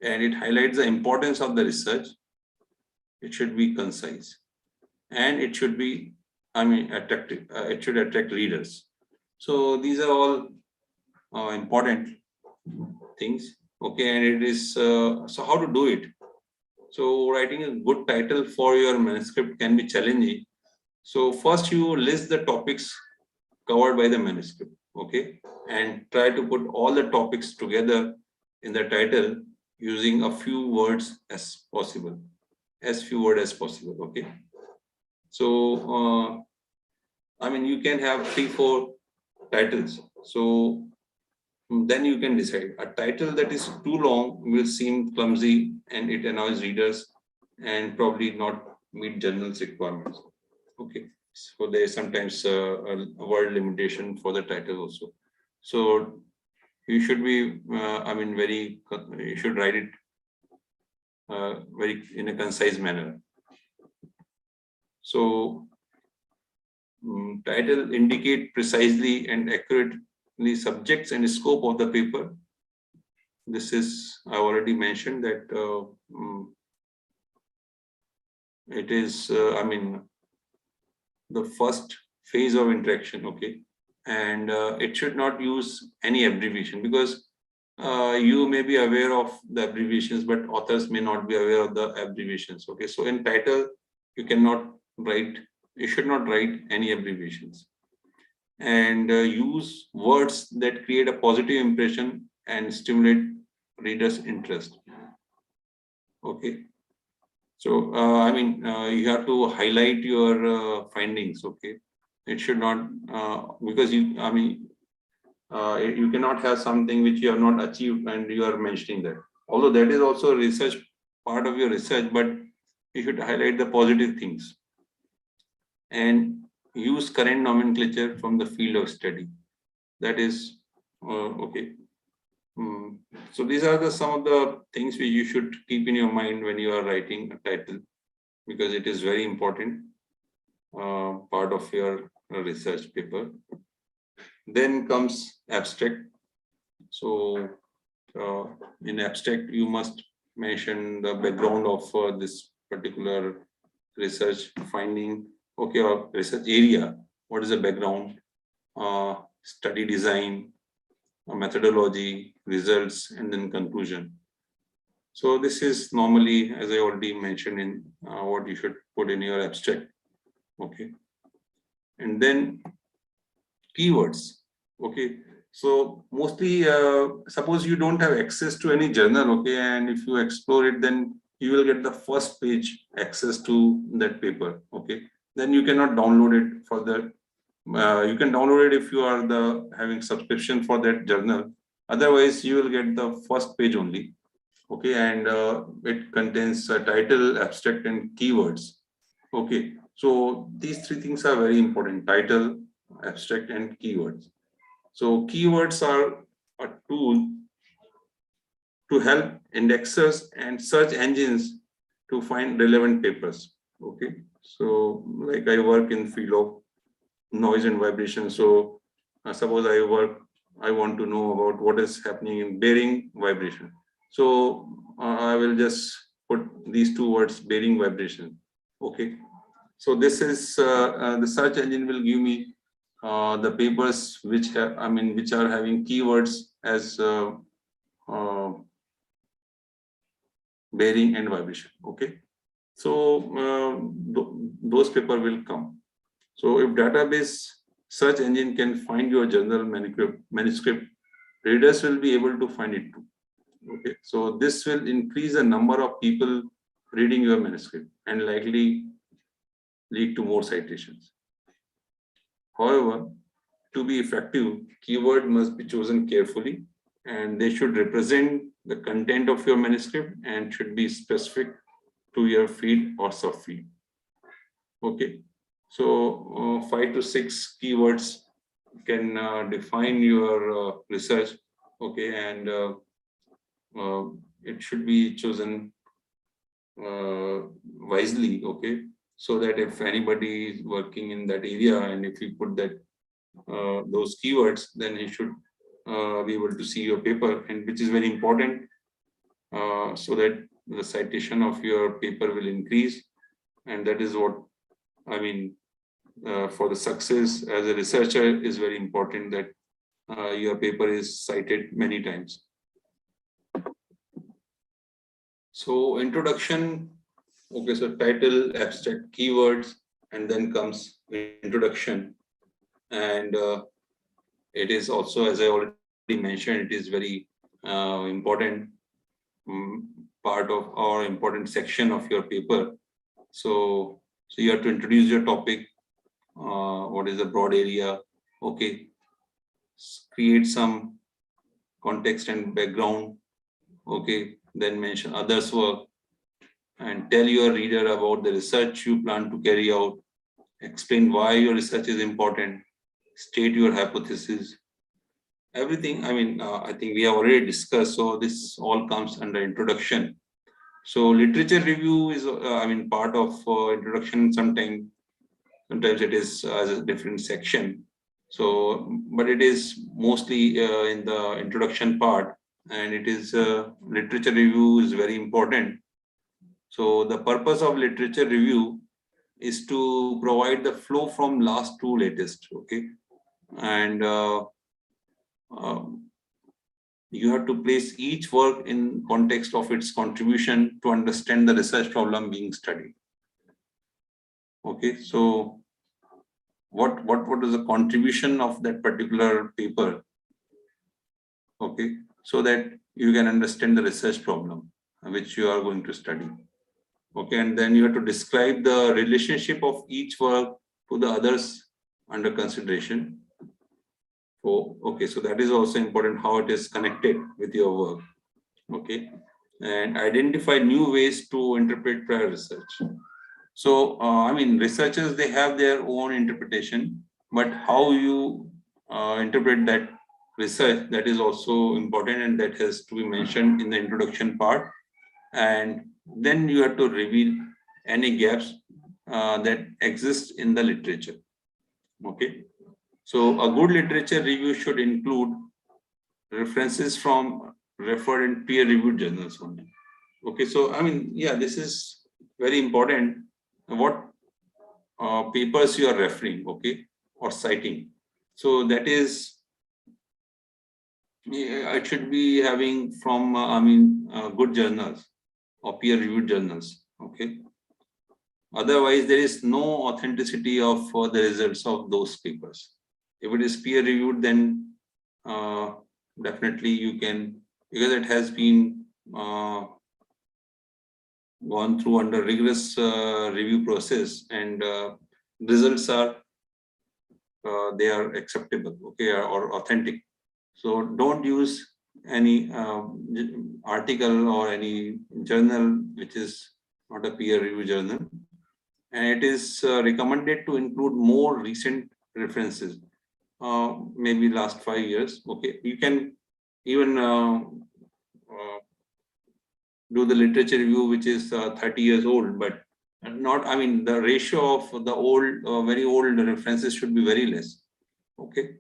Speaker 2: and it highlights the importance of the research. It should be concise, and it should be, attractive. It should attract readers. So these are all important things, okay. And it is so how to do it. So writing a good title for your manuscript can be challenging. So first you list the topics covered by the manuscript, okay, and try to put all the topics together in the title using a few words as possible, okay. So you can have 3-4 titles. So then you can decide. A title that is too long will seem clumsy and it annoys readers. and probably not meet journal's requirements. Okay, so there is sometimes a word limitation for the title also. So you should be, you should write it very in a concise manner. So title indicate precisely and accurately subjects and scope of the paper. This is, I already mentioned that it is, the first phase of interaction, okay? And it should not use any abbreviation, because you may be aware of the abbreviations, but authors may not be aware of the abbreviations, okay? So in title, you should not write any abbreviations. And use words that create a positive impression and stimulate readers' interest. Okay. So, you have to highlight your findings. Okay. It should not, because you cannot have something which you have not achieved and you are mentioning that. Although that is also a research part of your research, but you should highlight the positive things. And use current nomenclature from the field of study. That is okay. So these are some of the things which you should keep in your mind when you are writing a title, because it is very important part of your research paper. Then comes abstract. So in abstract, you must mention the background of this particular research finding, okay, or research area. What is the background, study design, methodology, results, and then conclusion. So this is normally, as I already mentioned, in what you should put in your abstract. Okay. And then keywords. Okay. So mostly, suppose you don't have access to any journal, okay, and if you explore it, then you will get the first page access to that paper. Okay. Then you cannot download it for the. You can download it if you are having subscription for that journal. Otherwise, you will get the first page only. Okay, and it contains a title, abstract, and keywords. Okay, so these three things are very important: title, abstract, and keywords. So keywords are a tool to help indexers and search engines to find relevant papers. Okay, so like I work in field of noise and vibration. So suppose I want to know about what is happening in bearing vibration. So I will just put these two words, bearing vibration. Okay. So this is the search engine will give me the papers which which are having keywords as bearing and vibration. Okay. So those paper will come. So if database search engine can find your journal manuscript, readers will be able to find it too. Okay, so this will increase the number of people reading your manuscript and likely lead to more citations. However, to be effective, keyword must be chosen carefully, and they should represent the content of your manuscript and should be specific to your field or subfield. Okay. So 5 to 6 keywords can define your research, okay, and it should be chosen wisely, okay, so that if anybody is working in that area and if you put that those keywords, then he should be able to see your paper, and which is very important, so that the citation of your paper will increase, and that is what for the success as a researcher is very important, that your paper is cited many times. So introduction, okay, so title, abstract, keywords, and then comes introduction. And it is also, as I already mentioned, it is very important part of or important section of your paper. So you have to introduce your topic. What is the broad area? Okay. Create some context and background. Okay. Then mention others' work. and tell your reader about the research you plan to carry out, explain why your research is important, state your hypothesis. Everything, I think we have already discussed, so this all comes under introduction. So literature review is, part of introduction. Sometimes it is as a different section. So, but it is mostly in the introduction part, and it is literature review is very important. So the purpose of literature review is to provide the flow from last to latest, okay? And you have to place each work in context of its contribution to understand the research problem being studied. Okay, so what is the contribution of that particular paper? Okay, so that you can understand the research problem which you are going to study. Okay, and then you have to describe the relationship of each work to the others under consideration. Oh, okay, so that is also important, how it is connected with your work. Okay, and identify new ways to interpret prior research. So, researchers, they have their own interpretation, but how you interpret that research, that is also important, and that has to be mentioned in the introduction part. And then you have to reveal any gaps that exist in the literature. Okay, so a good literature review should include references from referred and peer-reviewed journals only. Okay, so this is very important. What papers you are referring, okay, or citing. So that is, it should be having from good journals or peer-reviewed journals. Okay. Otherwise, there is no authenticity of the results of those papers. If it is peer-reviewed, then definitely you can, because it has been gone through under rigorous review process, and results are they are acceptable, okay, or authentic. So don't use any article or any journal which is not a peer review journal, and it is recommended to include more recent references, maybe last 5 years. Okay, you can even do the literature review which is 30 years old, but not, the ratio of the old, very old references should be very less. Okay,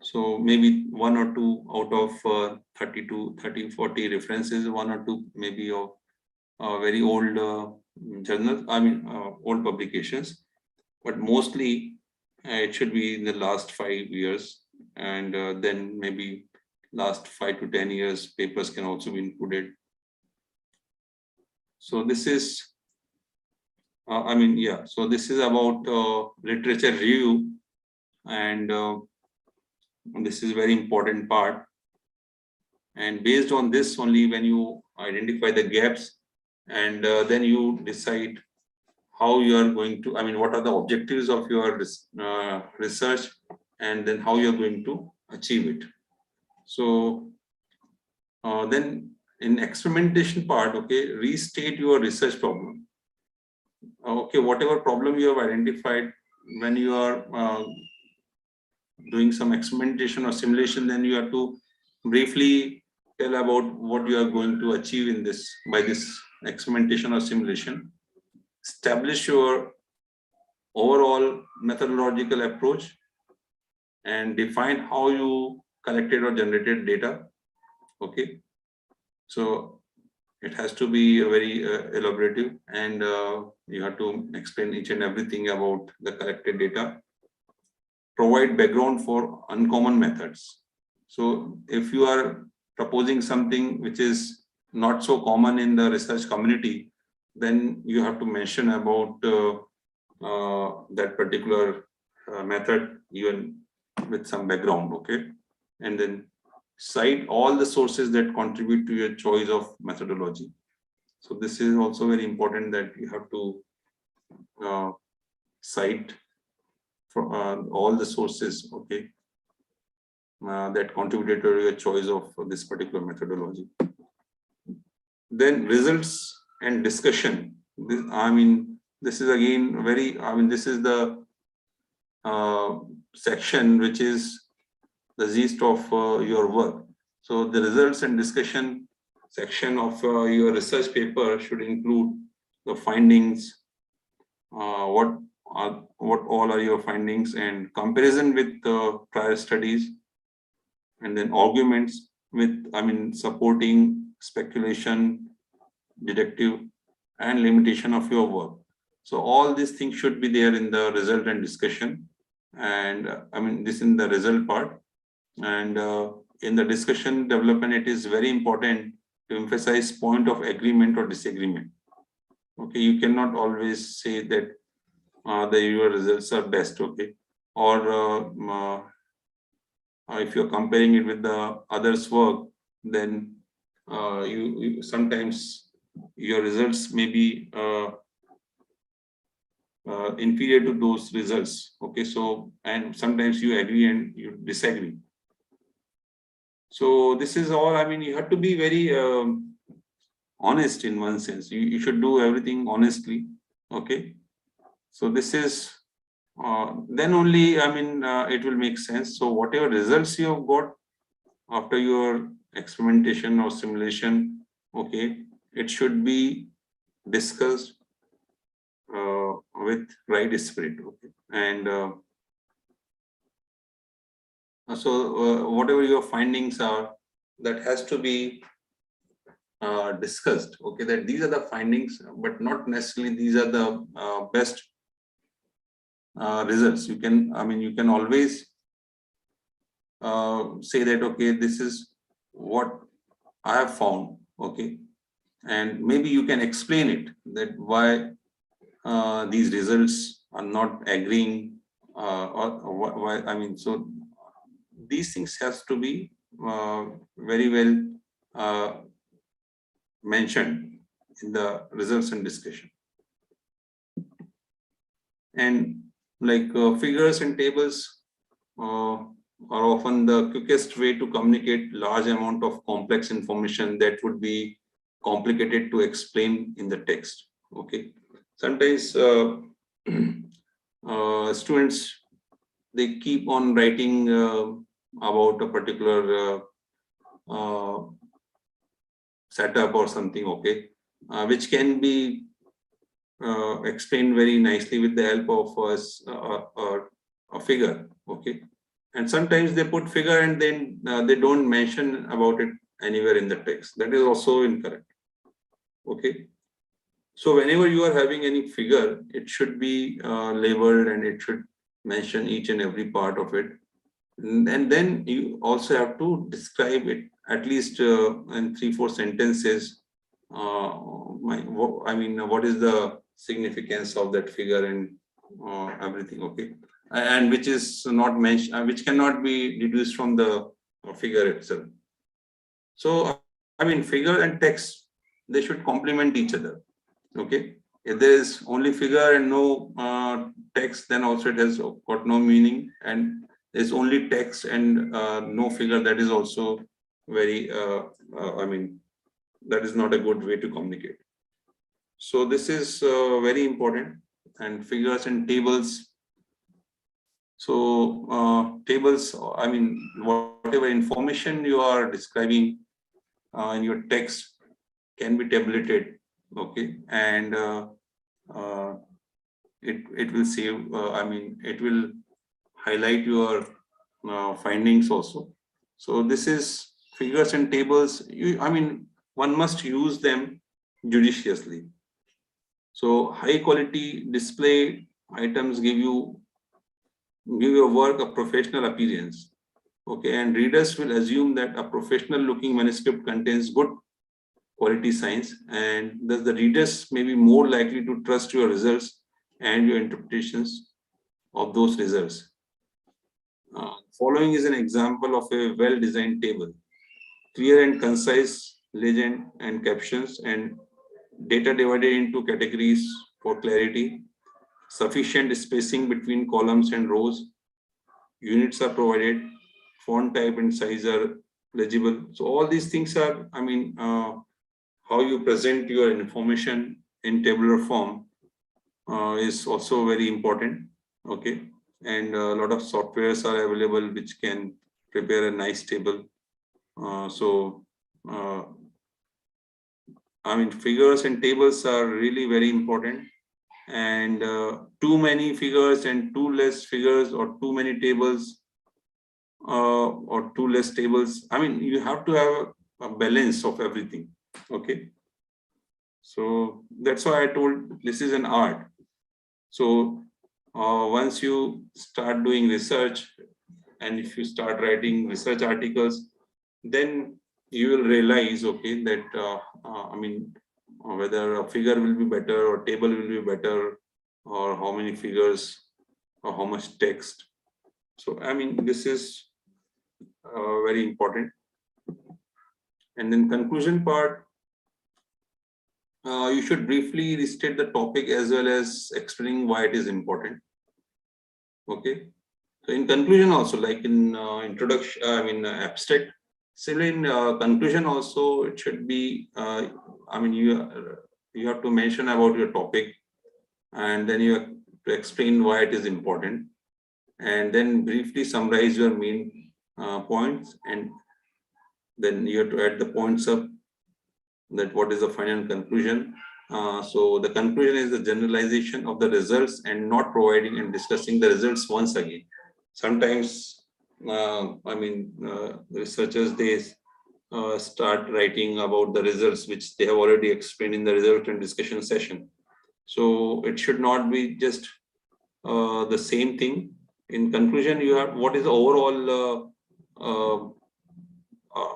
Speaker 2: so maybe 1 or 2 out of 30 to 30, 40 references, 1 or 2 maybe of very old journals, old publications, but mostly it should be in the last 5 years, and then maybe last 5 to 10 years papers can also be included. So this is, so this is about literature review, and this is a very important part. And based on this only, when you identify the gaps, and then you decide how you are going to, what are the objectives of your research, and then how you are going to achieve it. So then in experimentation part, okay, restate your research problem. Okay, whatever problem you have identified, when you are doing some experimentation or simulation, then you have to briefly tell about what you are going to achieve in this, by this experimentation or simulation. Establish your overall methodological approach and define how you collected or generated data. Okay, so it has to be very elaborative, and you have to explain each and everything about the collected data. Provide background for uncommon methods. So if you are proposing something which is not so common in the research community, then you have to mention about that particular method, even with some background, okay? And then cite all the sources that contribute to your choice of methodology. So this is also very important, that you have to cite for, all the sources, okay, that contributed to your choice of this particular methodology. Then results and discussion. This is again very, this is the section which is the gist of your work. So the results and discussion section of your research paper should include the findings, what all are your findings, and comparison with prior studies, and then arguments with, supporting, speculation, deductive, and limitation of your work. So all these things should be there in the result and discussion. And this in the result part. And in the discussion development, it is very important to emphasize point of agreement or disagreement. Okay, you cannot always say that your results are best, okay, or if you're comparing it with the others' work, then you sometimes your results may be inferior to those results. Okay, so and sometimes you agree and you disagree. So this is all. You have to be very honest in one sense. You should do everything honestly. Okay, so this is then only it will make sense. So whatever results you have got after your experimentation or simulation, okay, it should be discussed with right spirit. Okay, and so whatever your findings are, that has to be discussed. Okay, that these are the findings, but not necessarily these are the best results. You can, you can always say that, okay, this is what I have found. Okay, and maybe you can explain it, that why these results are not agreeing, or why. So these things has to be very well mentioned in the results and discussion. And like figures and tables are often the quickest way to communicate large amount of complex information that would be complicated to explain in the text. Okay, sometimes students, they keep on writing about a particular setup or something, okay, which can be explained very nicely with the help of a figure. Okay, and sometimes they put figure and then they don't mention about it anywhere in the text. That is also incorrect. Okay, so whenever you are having any figure, it should be labeled and it should mention each and every part of it. And then you also have to describe it at least in 3-4 sentences. What is the significance of that figure and everything, okay, and which is not mentioned, which cannot be deduced from the figure itself. So figure and text, they should complement each other. Okay, if there is only figure and no text, then also it has got no meaning. And there's only text and no figure, that is also very that is not a good way to communicate. So this is very important. And figures and tables. So tables, whatever information you are describing in your text can be tabulated. Okay, and it will save. It will highlight your findings also. So this is figures and tables. One must use them judiciously. So high quality display items give your work a professional appearance. Okay, and readers will assume that a professional looking manuscript contains good quality science, and thus the readers may be more likely to trust your results and your interpretations of those results. Following is an example of a well-designed table. Clear and concise legend and captions, and data divided into categories for clarity. Sufficient spacing between columns and rows. Units are provided. Font type and size are legible. So all these things are, how you present your information in tabular form is also very important. Okay, and a lot of softwares are available which can prepare a nice table. I mean, figures and tables are really very important, and too many figures and too less figures, or too many tables or too less tables. I mean, you have to have a balance of everything. Okay, so that's why I told this is an art. So once you start doing research, and if you start writing research articles, then you will realize, okay, that I mean, whether a figure will be better or table will be better, or how many figures or how much text. So I mean, this is very important. And then conclusion part, you should briefly restate the topic as well as explaining why it is important. Okay, so in conclusion also, like in introduction, I mean abstract, still in conclusion also, it should be, I mean, you have to mention about your topic, and then you have to explain why it is important, and then briefly summarize your main points, and then you have to add the points up, that what is the final conclusion. So the conclusion is the generalization of the results and not providing and discussing the results once again. Sometimes, I mean, researchers, they start writing about the results which they have already explained in the result and discussion session. So it should not be just the same thing. In conclusion, you have what is the overall,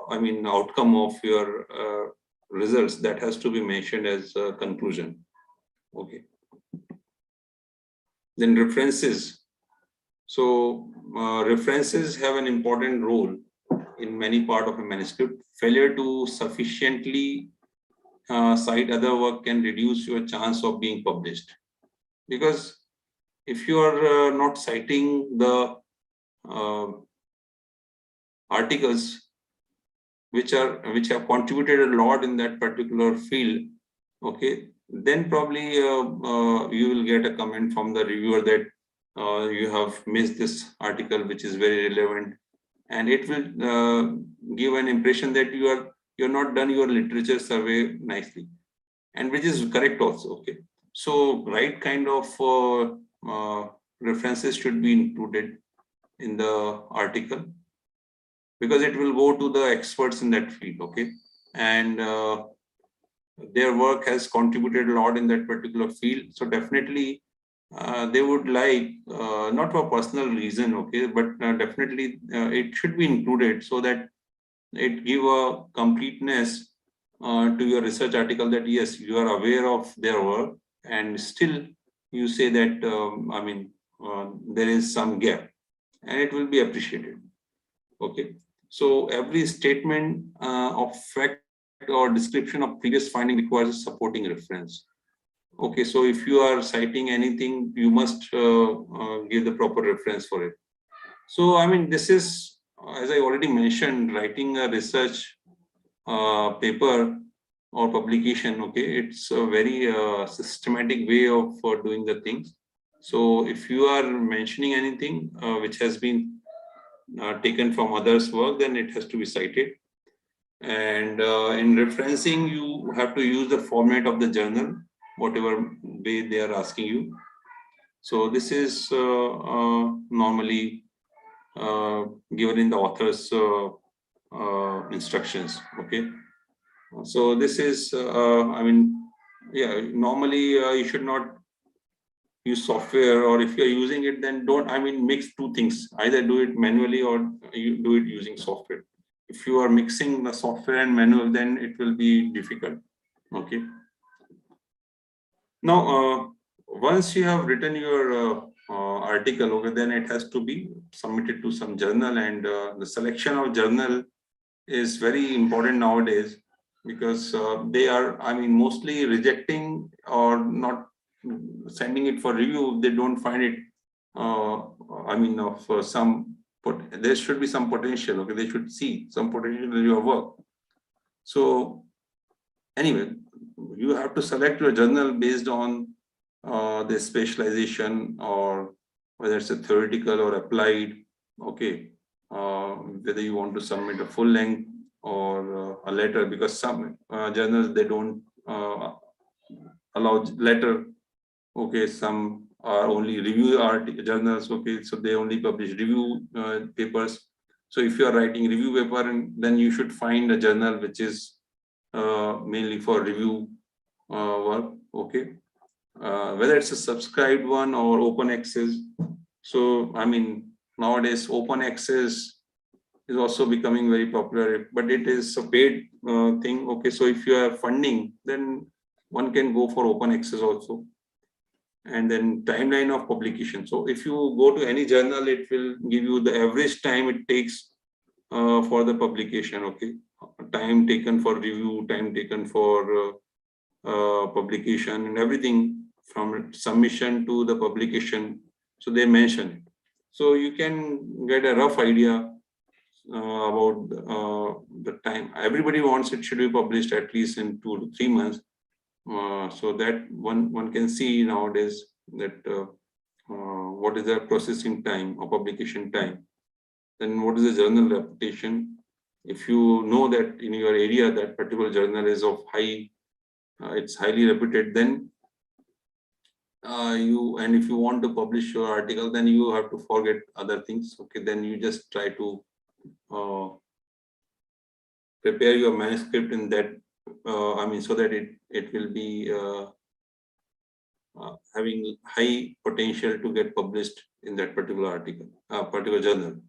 Speaker 2: I mean, outcome of your results, that has to be mentioned as a conclusion. Okay. Then references. So references have an important role in many parts of a manuscript. Failure to sufficiently cite other work can reduce your chance of being published, because if you are not citing the articles which have contributed a lot in that particular field, okay, then probably you will get a comment from the reviewer that you have missed this article which is very relevant, and it will give an impression that you're not done your literature survey nicely, and which is correct also. Okay, so right kind of references should be included in the article, because it will go to the experts in that field. Okay, and their work has contributed a lot in that particular field, so definitely they would like, not for personal reason, okay, but definitely it should be included, so that it give a completeness to your research article, that yes, you are aware of their work, and still you say that I mean, there is some gap, and it will be appreciated. Okay, so every statement of fact or description of previous finding requires a supporting reference. Okay, so if you are citing anything, you must give the proper reference for it. So I mean, this is, as I already mentioned, writing a research paper or publication. Okay, it's a very systematic way of doing the things. So if you are mentioning anything which has been taken from others' work, then it has to be cited. And in referencing, you have to use the format of the journal, whatever way they are asking you. So this is normally given in the author's instructions. Okay, so this is, I mean, yeah, normally you should not use software, or if you're using it, then don't, I mean, mix two things, either do it manually or you do it using software. If you are mixing the software and manual, then it will be difficult. Okay, now once you have written your article, okay, then it has to be submitted to some journal, and the selection of journal is very important nowadays, because they are, I mean, mostly rejecting or not sending it for review. They don't find it, I mean, of some, there should be some potential. Okay, they should see some potential in your work. So anyway, you have to select your journal based on the specialization, or whether it's a theoretical or applied. Okay, whether you want to submit a full length or a letter, because some journals, they don't allow letter. Okay, some are only review art journals. Okay, so they only publish review papers. So if you are writing review paper, then you should find a journal which is mainly for review work. Okay, whether it's a subscribed one or open access. So I mean, nowadays open access is also becoming very popular, but it is a paid thing. Okay, so if you have funding, then one can go for open access also. And then timeline of publication. So if you go to any journal, it will give you the average time it takes for the publication. Okay, time taken for review, time taken for publication, and everything from submission to the publication. So they mention it. So you can get a rough idea about the time. Everybody wants it should be published at least in 2 to 3 months. So that one can see nowadays that what is the processing time or publication time, then what is the journal reputation. If you know that in your area that particular journal is of high, it's highly reputed, then and if you want to publish your article, then you have to forget other things. Okay, then you just try to prepare your manuscript in that. I mean, so that it will be having high potential to get published in that particular article, particular journal.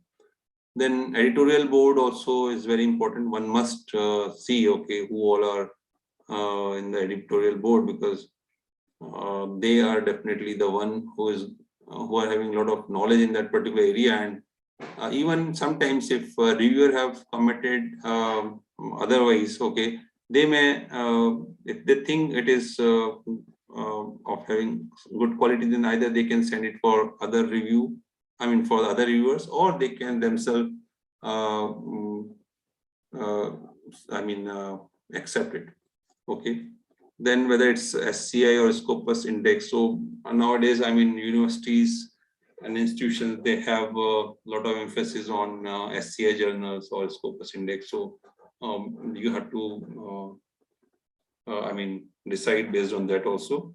Speaker 2: Then editorial board also is very important. One must see, okay, who all are in the editorial board, because they are definitely the one who are having a lot of knowledge in that particular area. And even sometimes if a reviewer have committed otherwise, okay, they may, if they think it is of having good quality, then either they can send it for other review, I mean for the other reviewers, or they can themselves accept it. Okay, then whether it's SCI or Scopus index. So nowadays, I mean, universities and institutions, they have a lot of emphasis on SCI journals or Scopus index. So you have to decide based on that also.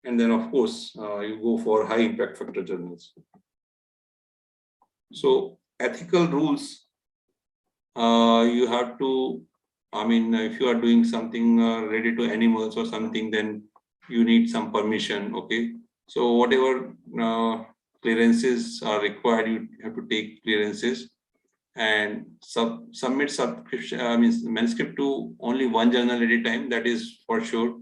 Speaker 2: And then of course you go for high impact factor journals. So ethical rules, you have to, if you are doing something related to animals or something, then you need some permission. Okay, so whatever clearances are required, you have to take clearances and submit subscription, manuscript to only one journal at a time. That is for sure.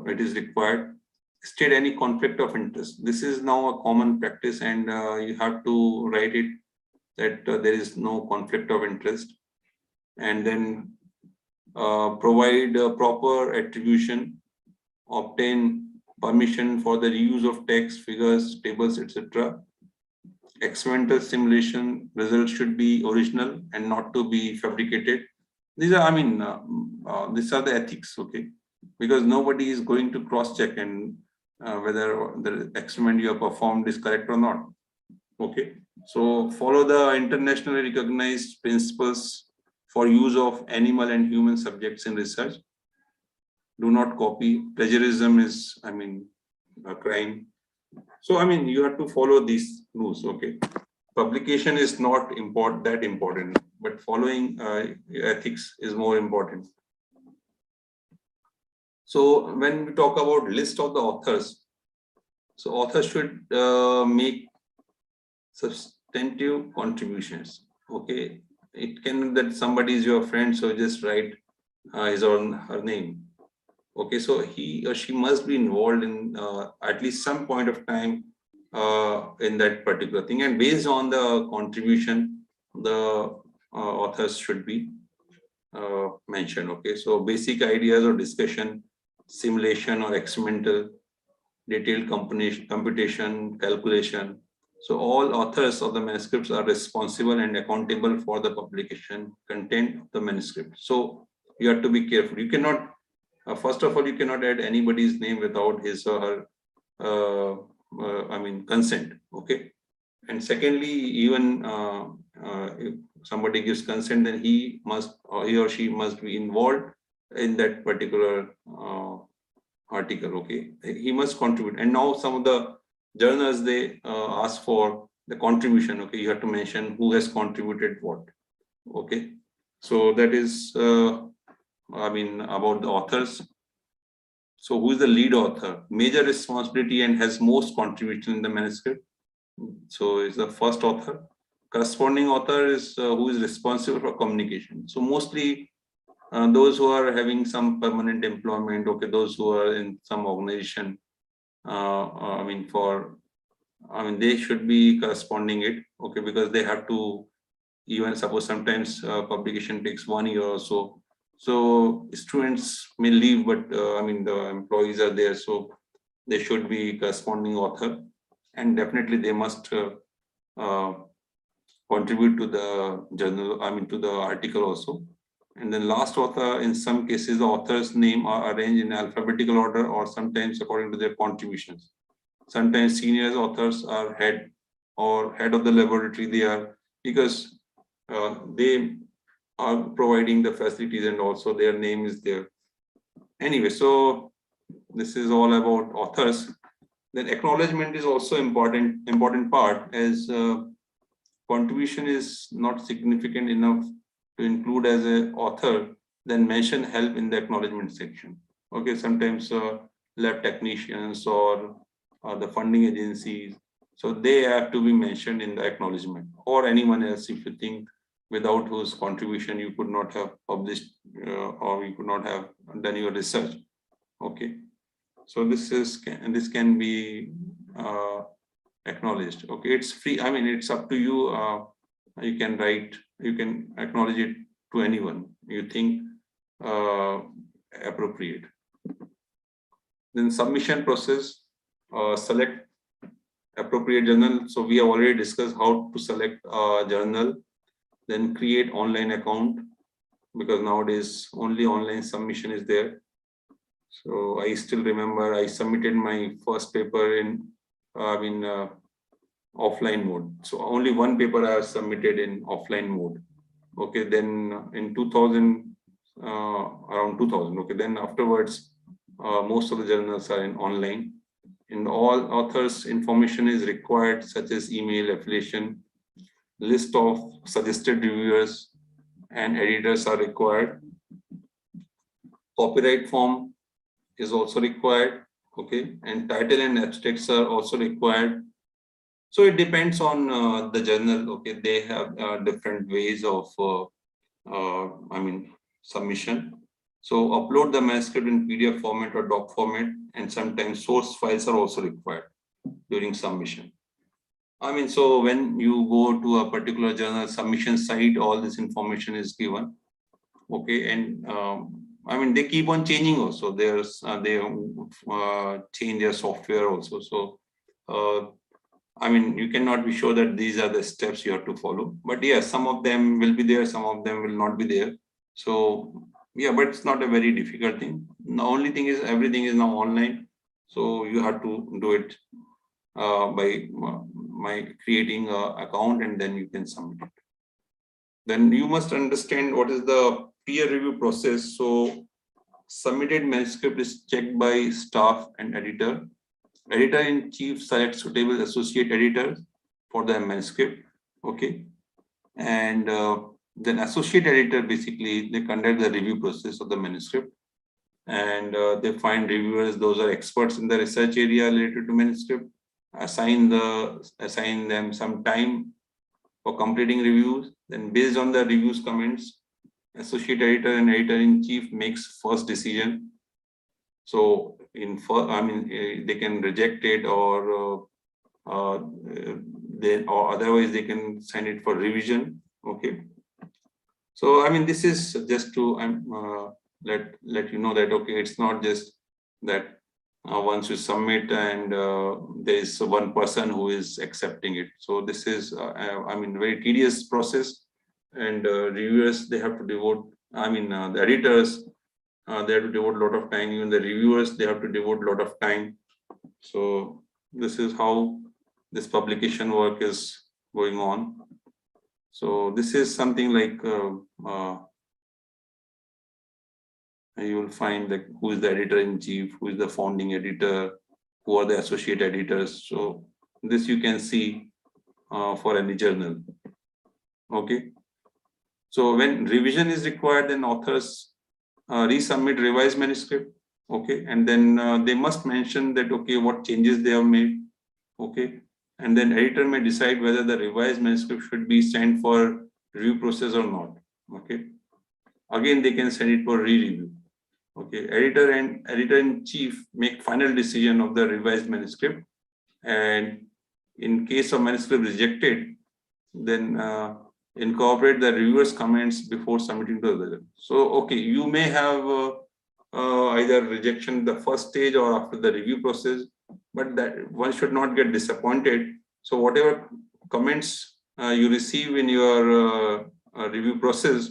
Speaker 2: It is required. State any conflict of interest. This is now a common practice, and you have to write it that there is no conflict of interest. And then provide proper attribution, obtain permission for the reuse of text, figures, tables, etc. Experimental simulation results should be original and not to be fabricated. These are, these are the ethics, okay? Because nobody is going to cross-check and whether the experiment you have performed is correct or not. Okay, so follow the internationally recognized principles for use of animal and human subjects in research. Do not copy. Plagiarism is, a crime. So, you have to follow these rules. Okay, publication is not that important, but following ethics is more important. So when we talk about list of the authors, so authors should make substantive contributions. Okay, it can that somebody is your friend, so just write his or her name. Okay, so he or she must be involved in at least some point of time in that particular thing, and based on the contribution, the authors should be mentioned. Okay, so basic ideas or discussion, simulation or experimental, detailed computation, calculation. So all authors of the manuscripts are responsible and accountable for the publication content of the manuscript. So you have to be careful. You cannot, first of all, you cannot add anybody's name without his or her, consent. Okay. And secondly, even if somebody gives consent, then he or she must be involved in that particular article. Okay, he must contribute. And now some of the journals, they ask for the contribution. Okay, you have to mention who has contributed what. Okay, so that is about the authors. So who is the lead author? Major responsibility and has most contribution in the manuscript. So is the first author. Corresponding author is who is responsible for communication. So mostly those who are having some permanent employment, okay, those who are in some organization, they should be corresponding it, okay, because they have to, even suppose sometimes publication takes 1 year or so. So students may leave, but the employees are there, so they should be corresponding author, and definitely they must contribute to the journal, to the article also. And then last author, in some cases, the author's name are arranged in alphabetical order or sometimes according to their contributions. Sometimes senior authors are head of the laboratory. They are, because they are providing the facilities and also their name is there. Anyway, so this is all about authors. Then acknowledgement is also important part, as contribution is not significant enough to include as an author, then mention help in the acknowledgement section. Okay, sometimes lab technicians or the funding agencies, so they have to be mentioned in the acknowledgement, or anyone else if you think without whose contribution you could not have published or you could not have done your research. Okay, so this can be acknowledged. Okay, it's free. It's up to you. You can write, you can acknowledge it to anyone you think appropriate. Then submission process, select appropriate journal. So we have already discussed how to select a journal. Then create online account, because nowadays only online submission is there. So I still remember I submitted my first paper in offline mode. So only one paper I have submitted in offline mode. Okay, then in 2000, around 2000. Okay, then afterwards, most of the journals are in online. In all authors, information is required, such as email, affiliation, list of suggested reviewers and editors are required. Copyright form is also required. Okay, and title and abstracts are also required. So it depends on the journal. Okay, they have different ways of submission. So upload the manuscript in PDF format or doc format, and sometimes source files are also required during submission. So when you go to a particular journal submission site, all this information is given. Okay, and they keep on changing also. There's they change their software also. So you cannot be sure that these are the steps you have to follow. But yes, some of them will be there, some of them will not be there. So yeah, but it's not a very difficult thing. The only thing is everything is now online. So you have to do it by creating an account, and then you can submit it. Then you must understand what is the peer review process. So submitted manuscript is checked by staff and editor. Editor-in-chief selects suitable associate editors for the manuscript. Okay, and then associate editor, basically they conduct the review process of the manuscript, and they find reviewers. Those are experts in the research area related to manuscript. Assign them some time for completing reviews. Then based on the reviews comments, associate editor and editor-in-chief makes first decision. So they can reject it, or otherwise they can send it for revision. Okay, so this is just to let you know that okay, it's not just that once you submit and there is one person who is accepting it. So this is very tedious process, and reviewers, they have to devote the editors, they have to devote a lot of time. Even the reviewers, they have to devote a lot of time. So this is how this publication work is going on. So this is something like you will find like who is the editor-in-chief, who is the founding editor, who are the associate editors. So this you can see for any journal. Okay. So when revision is required, then authors resubmit revised manuscript. Okay, and then they must mention that okay, what changes they have made. Okay, and then editor may decide whether the revised manuscript should be sent for review process or not. Okay, again they can send it for re-review. Okay, editor and editor-in-chief make final decision of the revised manuscript, and in case of manuscript rejected, then incorporate the reviewer's comments before submitting to the other. So, okay, you may have either rejection the first stage or after the review process, but that one should not get disappointed. So, whatever comments you receive in your review process,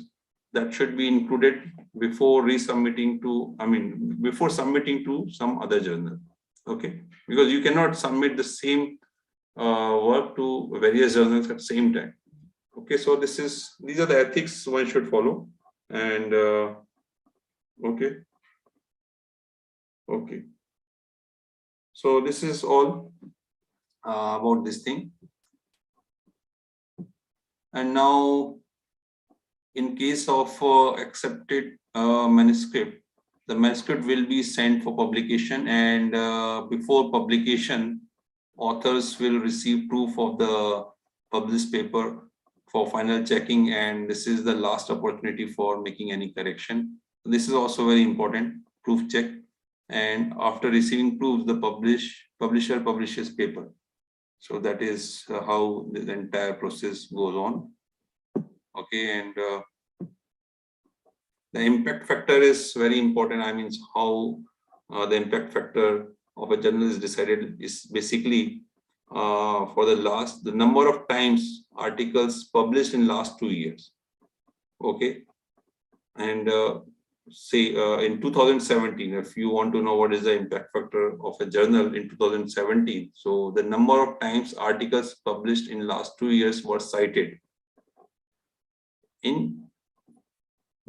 Speaker 2: that should be included before resubmitting to, before submitting to some other journal. Okay, because you cannot submit the same work to various journals at the same time. Okay, so these are the ethics one should follow. And okay. So this is all about this thing. And now, in case of accepted manuscript, the manuscript will be sent for publication, and before publication, authors will receive proof of the published paper for final checking, and this is the last opportunity for making any correction. This is also very important, proof check. And after receiving proofs, the publisher publishes paper. So that is how the entire process goes on. Okay, and the impact factor is very important. How the impact factor of a journal is decided is basically for the number of times articles published in last 2 years. Okay, and say in 2017, if you want to know what is the impact factor of a journal in 2017, so the number of times articles published in last 2 years were cited in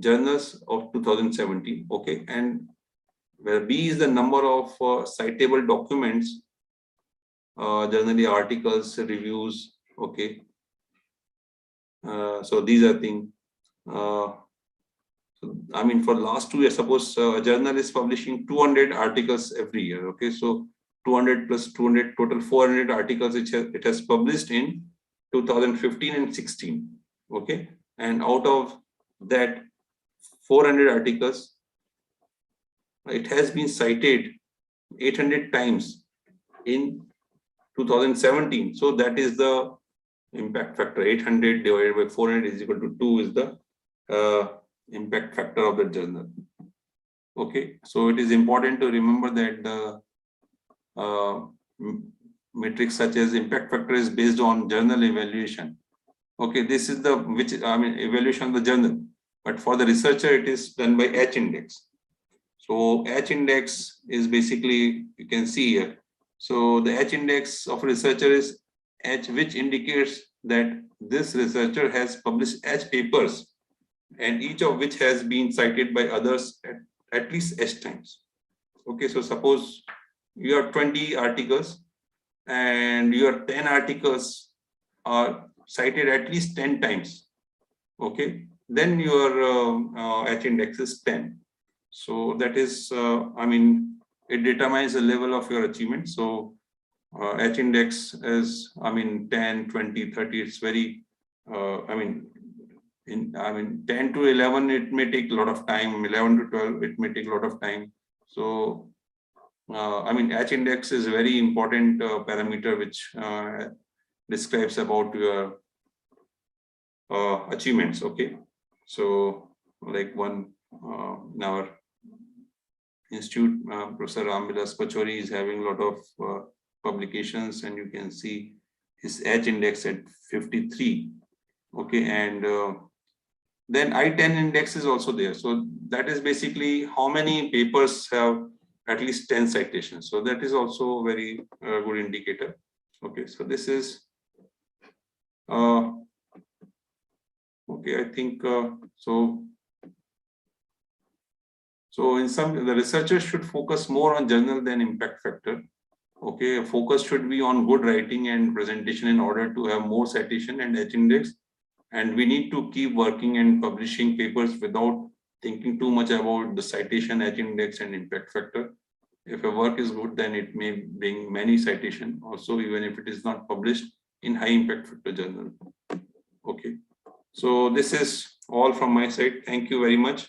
Speaker 2: journals of 2017. Okay, and where B is the number of citable documents, generally articles, reviews. Okay, so these are things. For last 2 years, suppose a journal is publishing 200 articles every year. Okay, so 200 plus 200, total 400 articles which it has published in 2015 and 16. Okay, and out of that 400 articles, it has been cited 800 times in 2017. So that is the impact factor. 800 divided by 400 is equal to 2 is the impact factor of the journal. Okay, so it is important to remember that the metrics such as impact factor is based on journal evaluation. Okay, this is the evaluation of the journal, but for the researcher it is done by H index. So H index is basically, you can see here. So the H index of researcher is H, which indicates that this researcher has published H papers, and each of which has been cited by others at least H times. Okay, so suppose you have 20 articles and your 10 articles are cited at least 10 times. Okay, then your H index is 10. So that is, it determines the level of your achievement. So H index is, 10, 20, 30, it's very, 10 to 11, it may take a lot of time. 11 to 12, it may take a lot of time. So, H index is a very important parameter which describes about your achievements. Okay, so like one in our institute, Professor Ramvilas Pachori is having a lot of publications, and you can see his H index at 53. Okay, and then I-10 index is also there. So that is basically how many papers have at least 10 citations. So that is also a very good indicator. Okay, so this is okay. I think so. So in some, the researchers should focus more on journal than impact factor. Okay, focus should be on good writing and presentation in order to have more citation and H index. And we need to keep working and publishing papers without thinking too much about the citation, H index, and impact factor. If a work is good, then it may bring many citation also, even if it is not published in high impact factor journal. Okay, so this is all from my side. Thank you very much.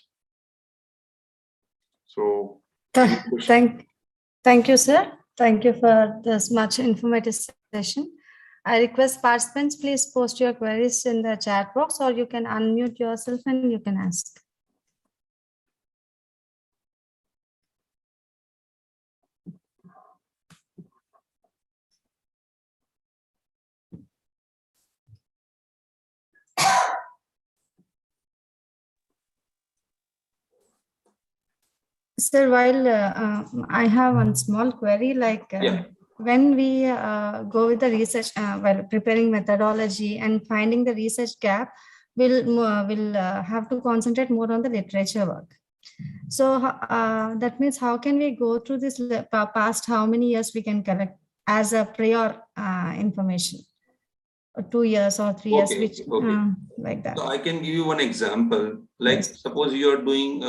Speaker 2: So,
Speaker 1: thank you, sir. Thank you for this much informative session. I request participants, please post your queries in the chat box, or you can unmute yourself and you can ask. Sir, while I have one small query, like when we go with the research, while preparing methodology and finding the research gap, we'll have to concentrate more on the literature work. So that means how can we go through this past how many years we can collect as a prior information? 2 years or 3 years, which like that.
Speaker 2: So I can give you one example. Like suppose you are doing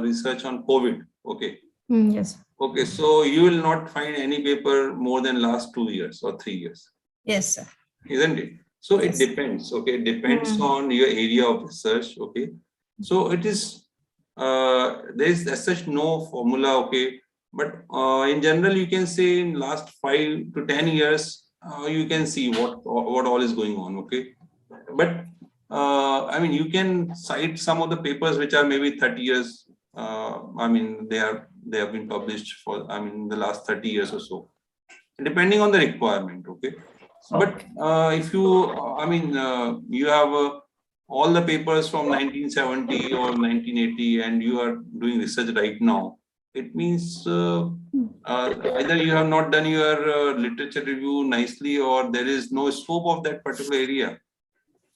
Speaker 2: research on COVID. Okay.
Speaker 1: Yes.
Speaker 2: Okay. So you will not find any paper more than last 2 years or 3 years.
Speaker 1: Yes, sir.
Speaker 2: Isn't it? So it depends. Okay. It depends on your area of research. Okay. So it is, there is as such no formula. Okay. But in general, you can say in last 5 to 10 years, you can see what all is going on. Okay. But I mean, you can cite some of the papers which are maybe 30 years. I mean, they have been published for, I mean, the last 30 years or so, depending on the requirement. Okay. But if you, I mean, you have all the papers from 1970 or 1980, and you are doing research right now, it means either you have not done your literature review nicely, or there is no scope of that particular area.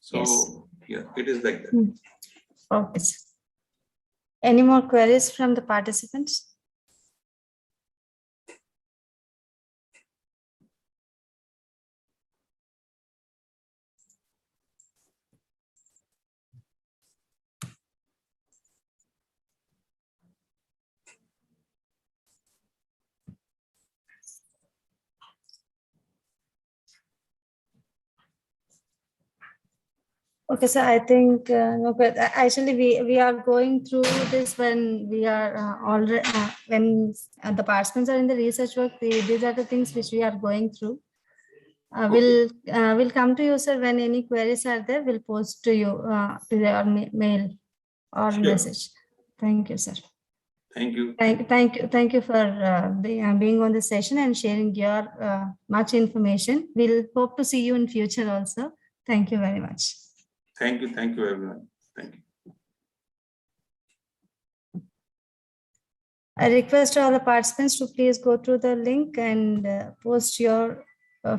Speaker 2: So yeah, it is like that.
Speaker 1: Okay. Any more queries from the participants? Okay, so I think no, but actually we are going through this when we are already when the participants are in the research work. These are the things which we are going through. We'll come to you, sir, when any queries are there. We'll post to you to your mail or message. Thank you, sir.
Speaker 2: Thank you.
Speaker 1: Thank you for being on the session and sharing your much information. We'll hope to see you in future also. Thank you very much.
Speaker 2: Thank you everyone. Thank you.
Speaker 1: I request all the participants to please go through the link and post your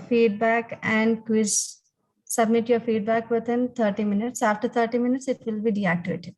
Speaker 1: feedback and quiz. Submit your feedback within 30 minutes. After 30 minutes, it will be deactivated.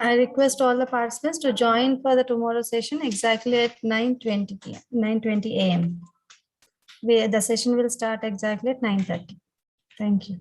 Speaker 1: I request all the participants to join for the tomorrow session exactly at 9:20 p.m. 9:20 a.m. The session will start exactly at 9:30. Thank you.